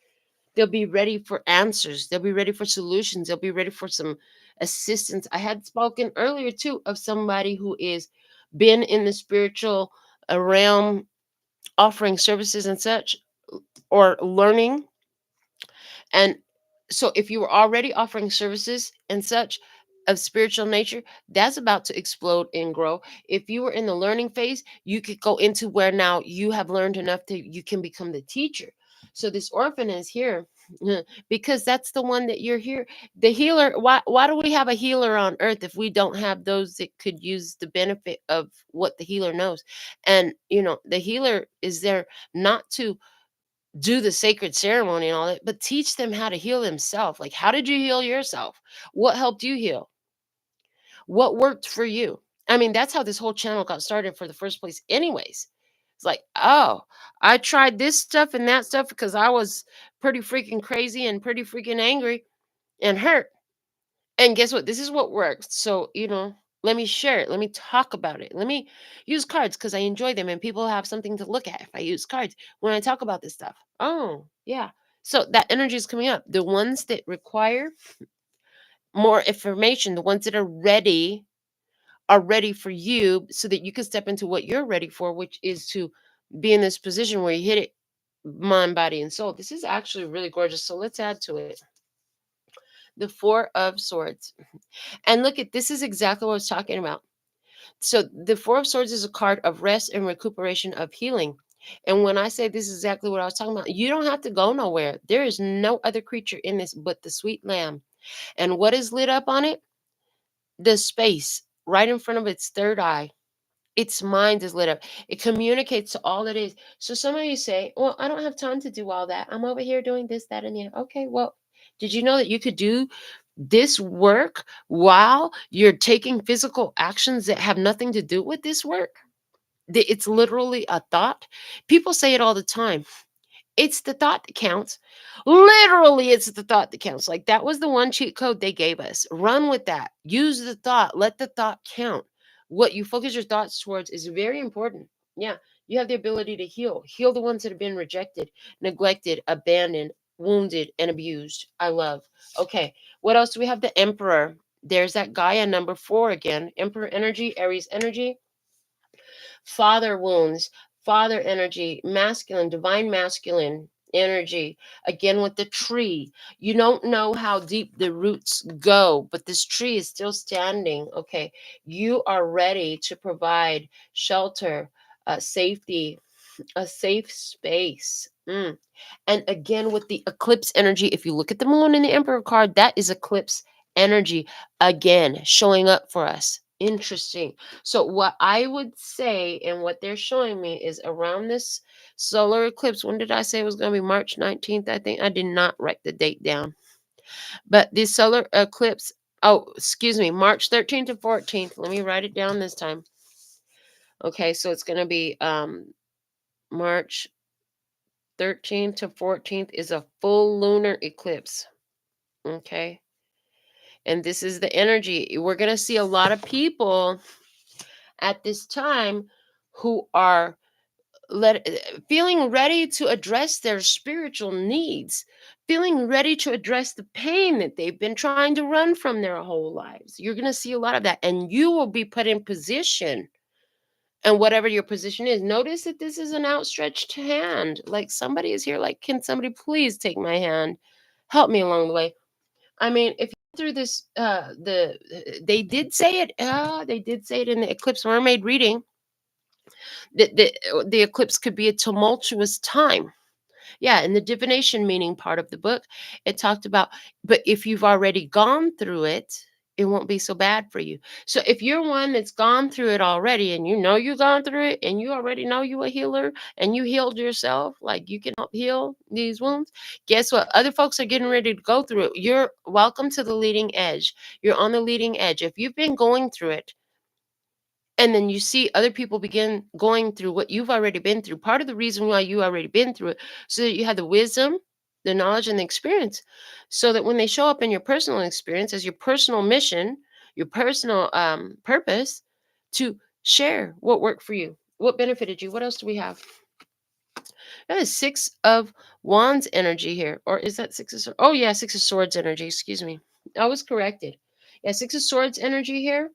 They'll be ready for answers. They'll be ready for solutions. They'll be ready for some assistance. I had spoken earlier too of somebody who is been in the spiritual realm offering services and such, or learning. And so if you were already offering services and such of spiritual nature, that's about to explode and grow. If you were in the learning phase, you could go into where now you have learned enough that you can become the teacher. So this orphan is here because that's the one that you're here. The healer, why do we have a healer on earth if we don't have those that could use the benefit of what the healer knows? And the healer is there not to do the sacred ceremony and all that, but teach them how to heal themselves. Like, how did you heal yourself? What helped you heal? What worked for you? I mean, that's how this whole channel got started for the first place, anyways. It's like, oh, I tried this stuff and that stuff because I was pretty freaking crazy and pretty freaking angry and hurt. And guess what? This is what works. So, let me share it. Let me talk about it. Let me use cards because I enjoy them and people have something to look at if I use cards when I talk about this stuff. Oh, yeah. So that energy is coming up. The ones that require more information, the ones that are ready for you so that you can step into what you're ready for, which is to be in this position where you hit it mind, body, and soul. This is actually really gorgeous. So let's add to it. The Four of Swords. And look at this is exactly what I was talking about. So the Four of Swords is a card of rest and recuperation of healing. And when I say this is exactly what I was talking about, you don't have to go nowhere. There is no other creature in this but the sweet lamb. And what is lit up on it? The space right in front of its third eye. Its mind is lit up. It communicates to all it is. So some of you say, well, I don't have time to do all that. I'm over here doing this, that, and the other. Okay, well, did you know that you could do this work while you're taking physical actions that have nothing to do with this work? It's literally a thought. People say it all the time. It's the thought that counts. Literally, it's the thought that counts. Like, that was the one cheat code they gave us. Run with that. Use the thought. Let the thought count. What you focus your thoughts towards is very important. Yeah, you have the ability to heal. Heal the ones that have been rejected, neglected, abandoned, wounded, and abused. I love. Okay, what else do we have? The Emperor. There's that Gaia number 4 again. Emperor energy, Aries energy. Father wounds, father energy, masculine, divine masculine energy. Again, with the tree, you don't know how deep the roots go, but this tree is still standing. Okay, you are ready to provide shelter, safety, a safe space. Mm. And again, with the eclipse energy, if you look at the moon and the emperor card, that is eclipse energy again showing up for us. Interesting. So, what I would say and what they're showing me is around this solar eclipse. When did I say it was going to be March 19th? I think I did not write the date down. But the solar eclipse, oh, excuse me, March 13th to 14th. Let me write it down this time. Okay, so it's going to be March 13th to 14th is a full lunar eclipse. Okay. And this is the energy. We're going to see a lot of people at this time who are feeling ready to address their spiritual needs, feeling ready to address the pain that they've been trying to run from their whole lives. You're going to see a lot of that. And you will be put in position. And whatever your position is, notice that this is an outstretched hand. Like somebody is here, like, can somebody please take my hand? Help me along the way. I mean, if you through this, they did say it in the Eclipse Mermaid reading that the eclipse could be a tumultuous time. Yeah, in the divination meaning part of the book, it talked about, but if you've already gone through it, it won't be so bad for you. So if you're one that's gone through it already and you know you've gone through it and you already know you a healer and you healed yourself, like you can help heal these wounds, guess what? Other folks are getting ready to go through it. You're welcome to the leading edge. You're on the leading edge. If you've been going through it, and then you see other people begin going through what you've already been through. Part of the reason why you already been through it, so that you have the wisdom, the knowledge, and the experience, so that when they show up in your personal experience as your personal mission, your personal purpose, to share what worked for you, what benefited you. What else do we have? That is Six of Wands energy here, or is that Six of Swords? Oh yeah, Six of Swords energy. Excuse me, I was corrected. Yeah, Six of Swords energy here.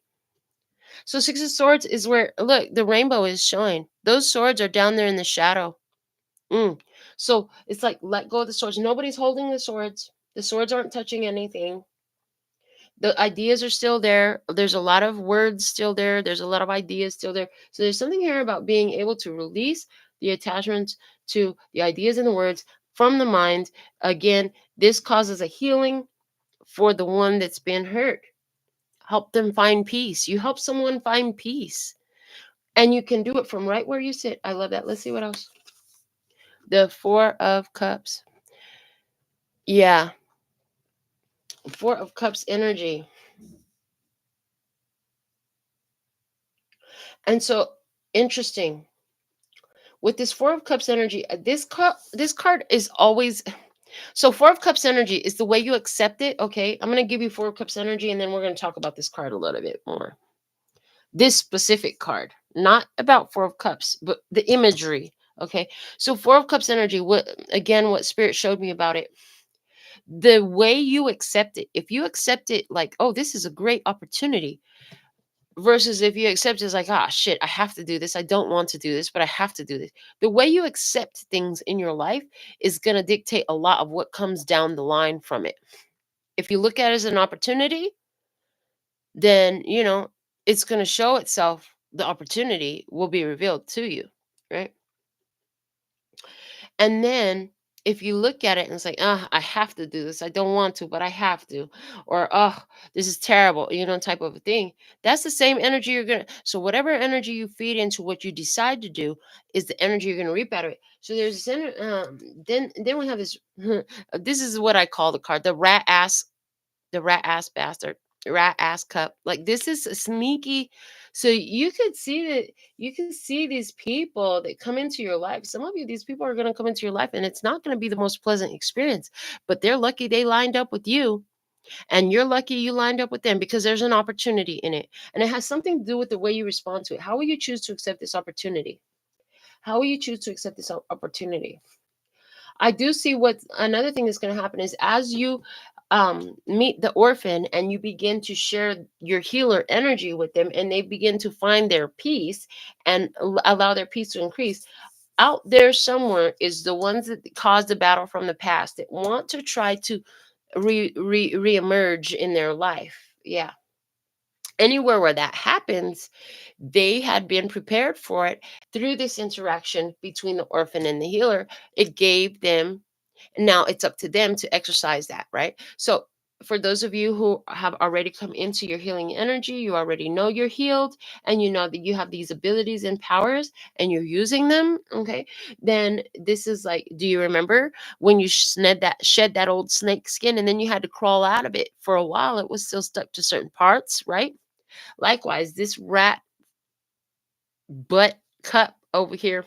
So Six of Swords is where, look, the rainbow is showing. Those swords are down there in the shadow. Mm. So it's like, let go of the swords. Nobody's holding the swords. The swords aren't touching anything. The ideas are still there. There's a lot of words still there. There's a lot of ideas still there. So there's something here about being able to release the attachments to the ideas and the words from the mind. Again, this causes a healing for the one that's been hurt. Help them find peace. You help someone find peace. And you can do it from right where you sit. I love that. Let's see what else. The Four of Cups. Yeah. Four of Cups energy. And so interesting. With this Four of Cups energy, this card is always, so Four of Cups energy is the way you accept it. Okay. I'm going to give you Four of Cups energy and then we're going to talk about this card a little bit more. This specific card, not about Four of Cups, but the imagery. Okay. So Four of Cups energy, what Spirit showed me about it, the way you accept it, if you accept it like, oh, this is a great opportunity, versus if you accept it as like, ah, shit, I have to do this. I don't want to do this, but I have to do this. The way you accept things in your life is going to dictate a lot of what comes down the line from it. If you look at it as an opportunity, then, it's going to show itself. The opportunity will be revealed to you, right? And then if you look at it and it's like, I have to do this. I don't want to, but I have to. Or, this is terrible, type of a thing. That's the same energy you're going to. So, whatever energy you feed into what you decide to do is the energy you're going to reap out of it. So, there's this, then we have this, this is what I call the card, the rat ass bastard, rat ass cup. Like this is a sneaky. So you can see these people that come into your life. Some of you, these people are going to come into your life and it's not going to be the most pleasant experience, but they're lucky they lined up with you and you're lucky you lined up with them because there's an opportunity in it. And it has something to do with the way you respond to it. How will you choose to accept this opportunity? How will you choose to accept this opportunity? I do see what another thing that's going to happen is as you meet the orphan and you begin to share your healer energy with them and they begin to find their peace and allow their peace to increase. Out there somewhere is the ones that caused the battle from the past that want to try to reemerge in their life. Yeah. Anywhere where that happens, they had been prepared for it through this interaction between the orphan and the healer. It gave them, now it's up to them to exercise that, right? So for those of you who have already come into your healing energy, you already know you're healed, and you know that you have these abilities and powers and you're using them, okay? Then this is like, do you remember when you shed that old snake skin and then you had to crawl out of it for a while? It was still stuck to certain parts, right? Likewise, this rat butt cup over here,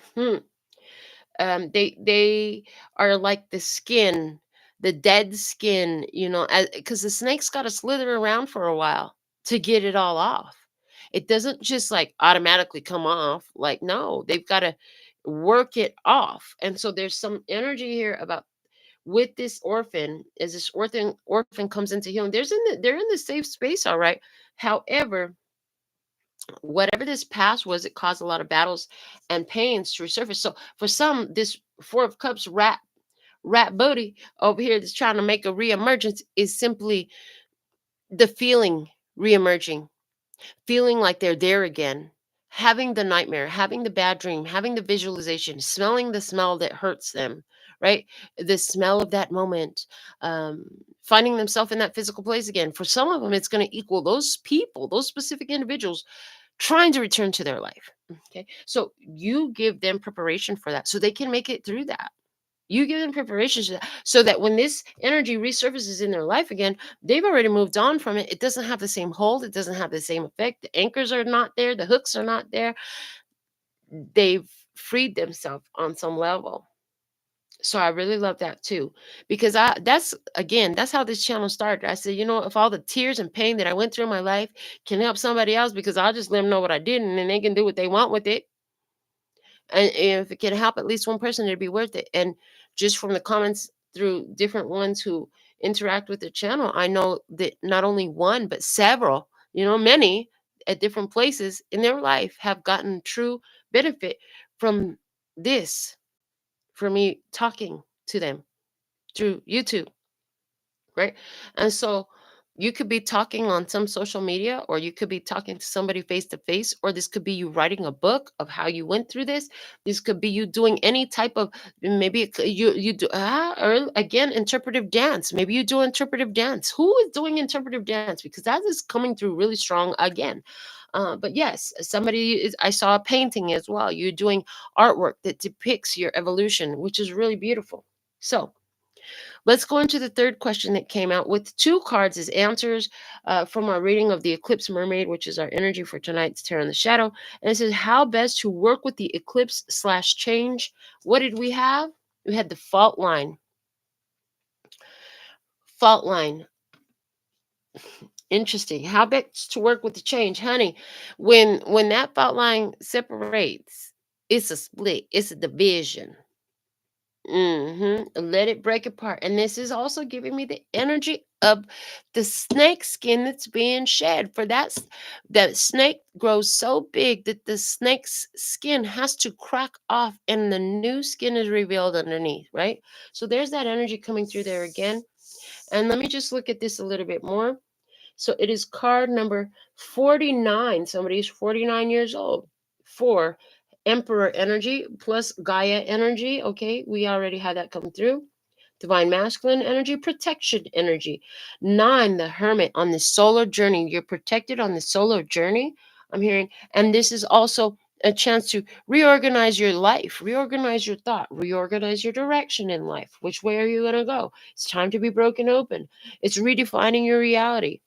they are like the skin, the dead skin, because the snake's got to slither around for a while to get it all off. It doesn't just like automatically come off. Like, no, they've got to work it off. And so there's some energy here about with this orphan, as this orphan comes into healing. They're in the safe space, all right. However, whatever this past was, it caused a lot of battles and pains to resurface. So for some, this Four of Cups rat booty over here that's trying to make a reemergence is simply the feeling reemerging, feeling like they're there again, having the nightmare, having the bad dream, having the visualization, smelling the smell that hurts them, right? The smell of that moment, finding themselves in that physical place again. For some of them, it's going to equal those people, those specific individuals trying to return to their life. Okay. So you give them preparation for that so they can make it through that. You give them preparation so that when this energy resurfaces in their life again, they've already moved on from it. It doesn't have the same hold. It doesn't have the same effect. The anchors are not there. The hooks are not there. They've freed themselves on some level. So I really love that too, because that's how this channel started. I said, if all the tears and pain that I went through in my life can help somebody else, because I'll just let them know what I did, and then they can do what they want with it. And if it can help at least one person, it'd be worth it. And just from the comments through different ones who interact with the channel, I know that not only one, but several, many at different places in their life have gotten true benefit from this, for me talking to them through YouTube, right? And so you could be talking on some social media, or you could be talking to somebody face to face, or this could be you writing a book of how you went through this. This could be you doing any type of, maybe you do, or again, interpretive dance. Maybe you do interpretive dance. Who is doing interpretive dance? Because that is coming through really strong again. But yes, I saw a painting as well. You're doing artwork that depicts your evolution, which is really beautiful. So let's go into the third question that came out with two cards as answers from our reading of the Eclipse Mermaid, which is our energy for tonight's Tarot in the Shadow. And it says, how best to work with the eclipse/change. What did we have? We had the fault line. Fault line. Interesting. How best to work with the change, honey? When that fault line separates, it's a split. It's a division. Let it break apart. And this is also giving me the energy of the snake skin that's being shed. For that snake grows so big that the snake's skin has to crack off and the new skin is revealed underneath, right? So there's that energy coming through there again. And let me just look at this a little bit more. So it is card number 49. Somebody's 49 years old. 4, Emperor energy plus Gaia energy. Okay, we already had that come through. Divine masculine energy, protection energy. 9, the Hermit on the solar journey. You're protected on the solar journey, I'm hearing. And this is also a chance to reorganize your life, reorganize your thought, reorganize your direction in life. Which way are you going to go? It's time to be broken open. It's redefining your reality.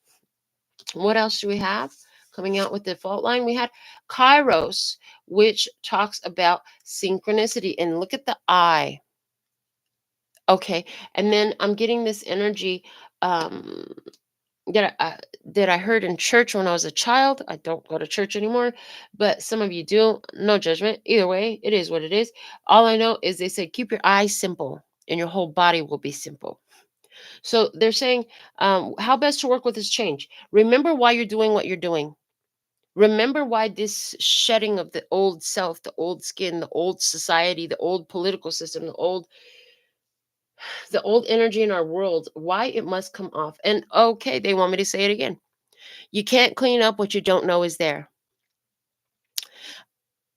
What else do we have? Coming out with the fault line, we had Kairos, which talks about synchronicity. And look at the eye. Okay. And then I'm getting this energy um, that I heard in church when I was a child. I don't go to church anymore, but some of you do. No judgment. Either way, it is what it is. All I know is they say keep your eyes simple and your whole body will be simple. So they're saying, how best to work with this change? Remember why you're doing what you're doing. Remember why this shedding of the old self, the old skin, the old society, the old political system, the old energy in our world, why it must come off. And okay, they want me to say it again. You can't clean up what you don't know is there.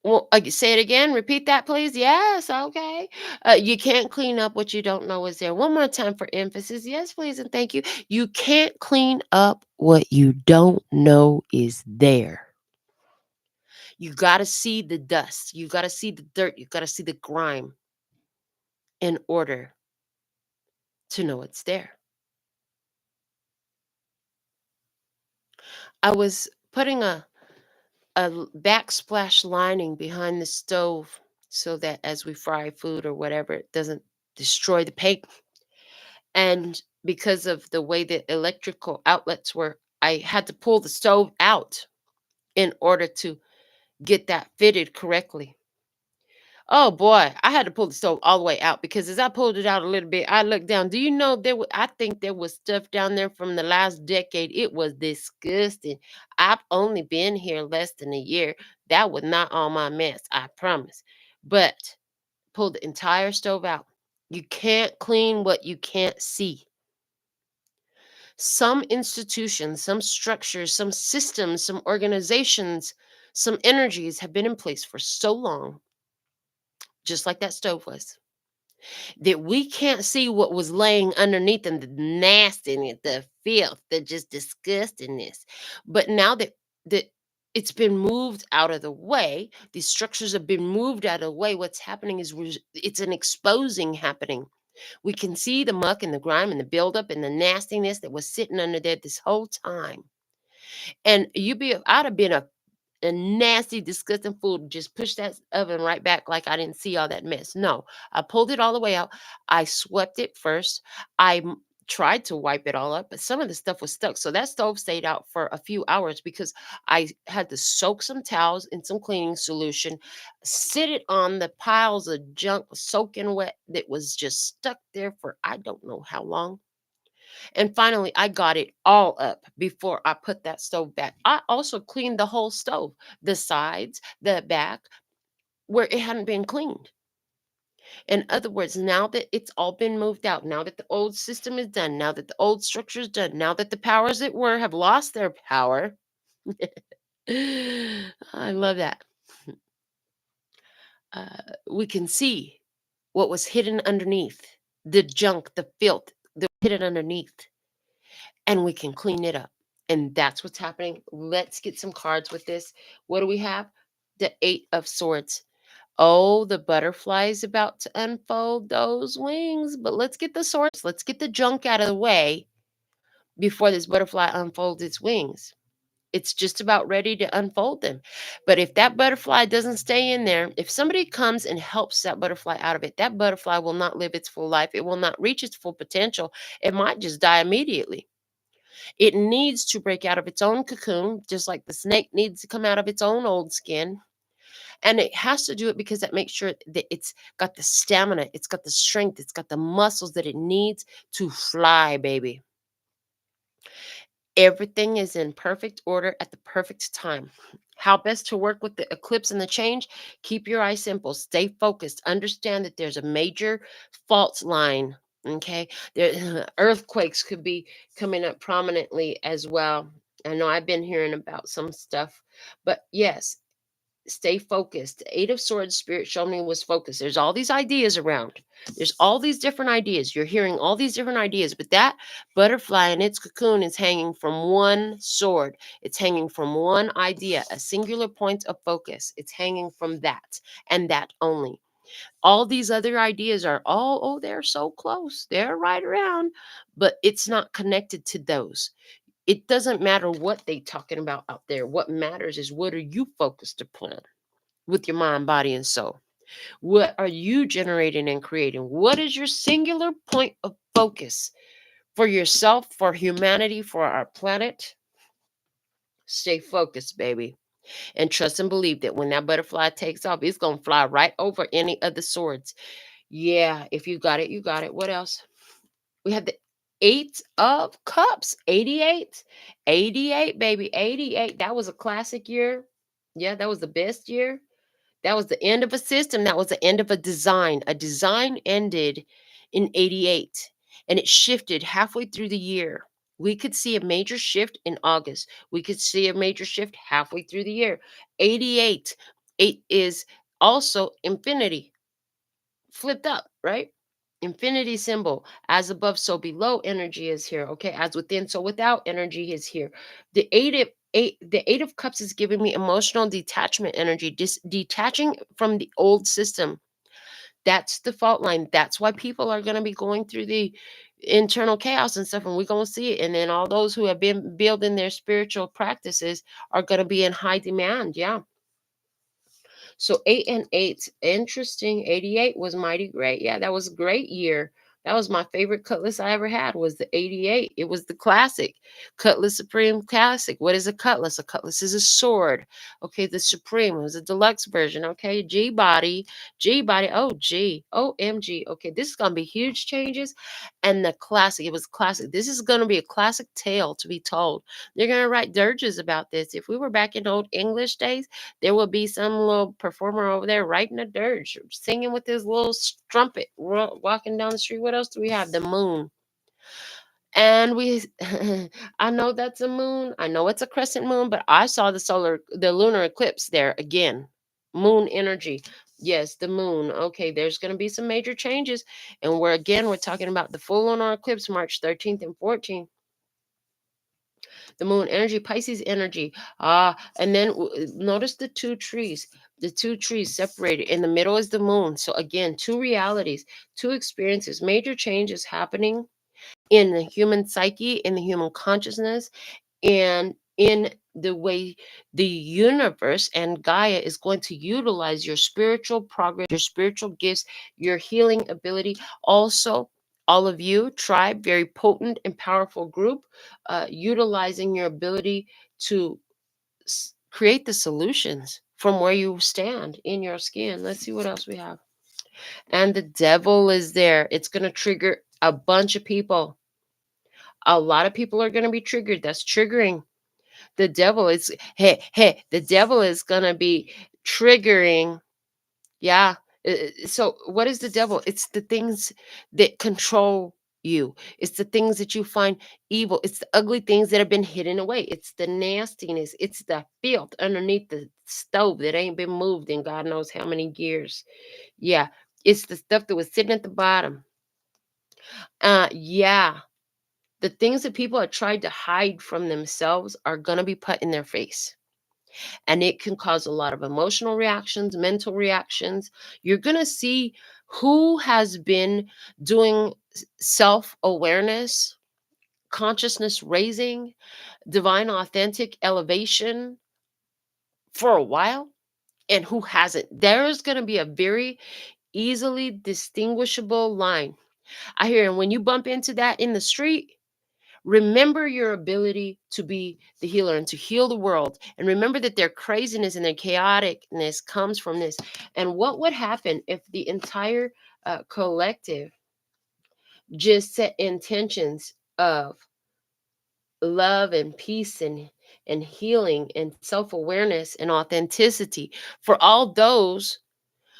Well, say it again. Repeat that, please. Yes, okay. You can't clean up what you don't know is there. One more time for emphasis. Yes, please, and thank you. You can't clean up what you don't know is there. You got to see the dust. You got to see the dirt. You got to see the grime in order to know it's there. I was putting a backsplash lining behind the stove so that as we fry food or whatever, it doesn't destroy the paint. And because of the way that electrical outlets were, I had to pull the stove out in order to get that fitted correctly. Oh boy, I had to pull the stove all the way out because as I pulled it out a little bit, I looked down. Do you know I think there was stuff down there from the last decade. It was disgusting. I've only been here less than a year. That was not all my mess, I promise. But pulled the entire stove out. You can't clean what you can't see. Some institutions, some structures, some systems, some organizations, some energies have been in place for so long, just like that stove was, that we can't see what was laying underneath and the nastiness, the filth, the just disgustingness. But now that it's been moved out of the way, these structures have been moved out of the way. What's happening is it's an exposing happening. We can see the muck and the grime and the buildup and the nastiness that was sitting under there this whole time. And I'd have been a nasty, disgusting fool to just push that oven right back like I didn't see all that mess. No, I pulled it all the way out. I swept it first. Tried to wipe it all up, but some of the stuff was stuck. So that stove stayed out for a few hours because I had to soak some towels in some cleaning solution, sit it on the piles of junk soaking wet that was just stuck there for I don't know how long. And finally, I got it all up before I put that stove back. I also cleaned the whole stove, the sides, the back, where it hadn't been cleaned. In other words, now that it's all been moved out, now that the old system is done, now that the old structure is done, now that the powers that were have lost their power, I love that. We can see what was hidden underneath, the junk, the filth that was hidden underneath, and we can clean it up. And that's what's happening. Let's get some cards with this. What do we have? The Eight of Swords. Oh, the butterfly is about to unfold those wings. But let's get the swords. Let's get the junk out of the way before this butterfly unfolds its wings. It's just about ready to unfold them. But if that butterfly doesn't stay in there, if somebody comes and helps that butterfly out of it, that butterfly will not live its full life. It will not reach its full potential. It might just die immediately. It needs to break out of its own cocoon, just like the snake needs to come out of its own old skin. And it has to do it because that makes sure that it's got the stamina, it's got the strength, it's got the muscles that it needs to fly, baby. Everything is in perfect order at the perfect time. How best to work with the eclipse and the change? Keep your eyes simple, stay focused, understand that there's a major fault line. Okay, there earthquakes could be coming up prominently as well. I know I've been hearing about some stuff, but yes, stay focused. The Eight of Swords spirit showed me was focused. There's all these ideas around. There's all these different ideas. You're hearing all these different ideas, but that butterfly in its cocoon is hanging from one sword. It's hanging from one idea, a singular point of focus. It's hanging from that and that only. All these other ideas are all, oh, they're so close. They're right around, but it's not connected to those. It doesn't matter what they talking about out there. What matters is what are you focused upon with your mind, body, and soul? What are you generating and creating? What is your singular point of focus for yourself, for humanity, for our planet? Stay focused, baby. And trust and believe that when that butterfly takes off, it's going to fly right over any of the swords. Yeah, if you got it, you got it. What else? We have the Eight of Cups, 88. 88, baby, 88. That was a classic year. Yeah, that was the best year. That was the end of a system. That was the end of a design. A design ended in 88 and it shifted halfway through the year. We could see a major shift in August. We could see a major shift halfway through the year. 88. 8 is also infinity, flipped up, right? Infinity symbol. As above, so below energy is here. Okay. As within, so without energy is here. The eight of cups is giving me emotional detachment energy, detaching from the old system. That's the fault line. That's why people are going to be going through the internal chaos and stuff, and we're going to see it. And then all those who have been building their spiritual practices are going to be in high demand. Yeah. So 8 and 8, interesting. 88 was mighty great. Yeah, that was a great year. That was my favorite cutlass I ever had was the 88. It was the classic Cutlass Supreme Classic. What is a cutlass? A cutlass is a sword. Okay, the Supreme was a deluxe version. Okay, G body, oh G, OMG. Okay, this is gonna be huge changes. And the classic, it was classic. This is gonna be a classic tale to be told. They're gonna write dirges about this. If we were back in old English days, there will be some little performer over there writing a dirge, singing with his little strumpet, walking down the street. What else do we have? The moon. And we, I know that's a moon. I know it's a crescent moon, but I saw the lunar eclipse there again. Moon energy. Yes, the moon. Okay, there's going to be some major changes. And we're talking about the full lunar eclipse, March 13th and 14th. The moon energy, Pisces energy. And then notice the two trees separated. In the middle is the moon. So again, two realities, two experiences, major changes happening in the human psyche, in the human consciousness, and in the way the universe and Gaia is going to utilize your spiritual progress, your spiritual gifts, your healing ability. Also, all of you, tribe, very potent and powerful group, utilizing your ability to create the solutions from where you stand in your skin. Let's see what else we have. And the devil is there. It's going to trigger a bunch of people. A lot of people are going to be triggered. That's triggering. The devil is, the devil is going to be triggering. Yeah. So what is the devil? It's the things that control you. It's the things that you find evil. It's the ugly things that have been hidden away. It's the nastiness. It's the filth underneath the stove that ain't been moved in God knows how many years. Yeah. It's the stuff that was sitting at the bottom. Yeah. The things that people have tried to hide from themselves are going to be put in their face. And it can cause a lot of emotional reactions, mental reactions. You're going to see who has been doing self awareness, consciousness raising, divine authentic elevation for a while, and who hasn't. There's going to be a very easily distinguishable line. I hear, and when you bump into that in the street, remember your ability to be the healer and to heal the world. And remember that their craziness and their chaoticness comes from this. And what would happen if the entire collective just set intentions of love and peace and healing and self-awareness and authenticity for all those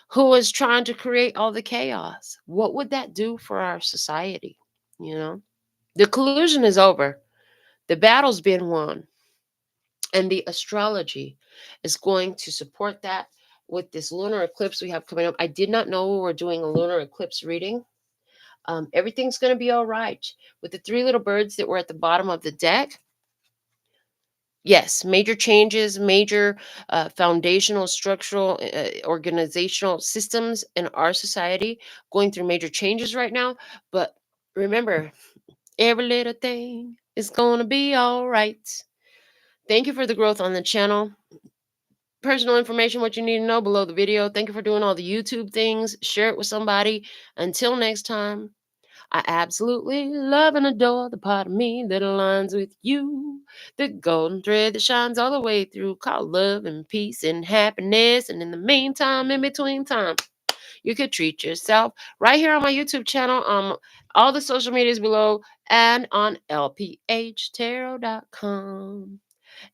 who is trying to create all the chaos? What would that do for our society? You know, the collusion is over. The battle's been won. And the astrology is going to support that with this lunar eclipse we have coming up. I did not know we were doing a lunar eclipse reading. Everything's going to be all right. With the three little birds that were at the bottom of the deck, yes, major changes, major foundational, structural, organizational systems in our society going through major changes right now. But remember, every little thing is going to be all right. Thank you for the growth on the channel. Personal information, what you need to know below the video. Thank you for doing all the YouTube things. Share it with somebody. Until next time, I absolutely love and adore the part of me that aligns with you. The golden thread that shines all the way through, called love and peace and happiness. And in the meantime, in between time, you could treat yourself right here on my YouTube channel, all the social medias below, and on LPHtarot.com.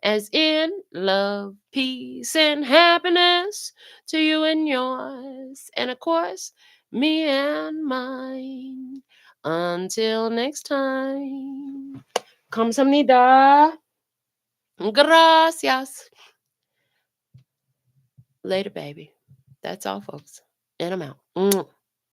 As in love, peace, and happiness to you and yours, and of course, me and mine. Until next time. 감사합니다. Gracias. Later, baby. That's all, folks. And I'm out.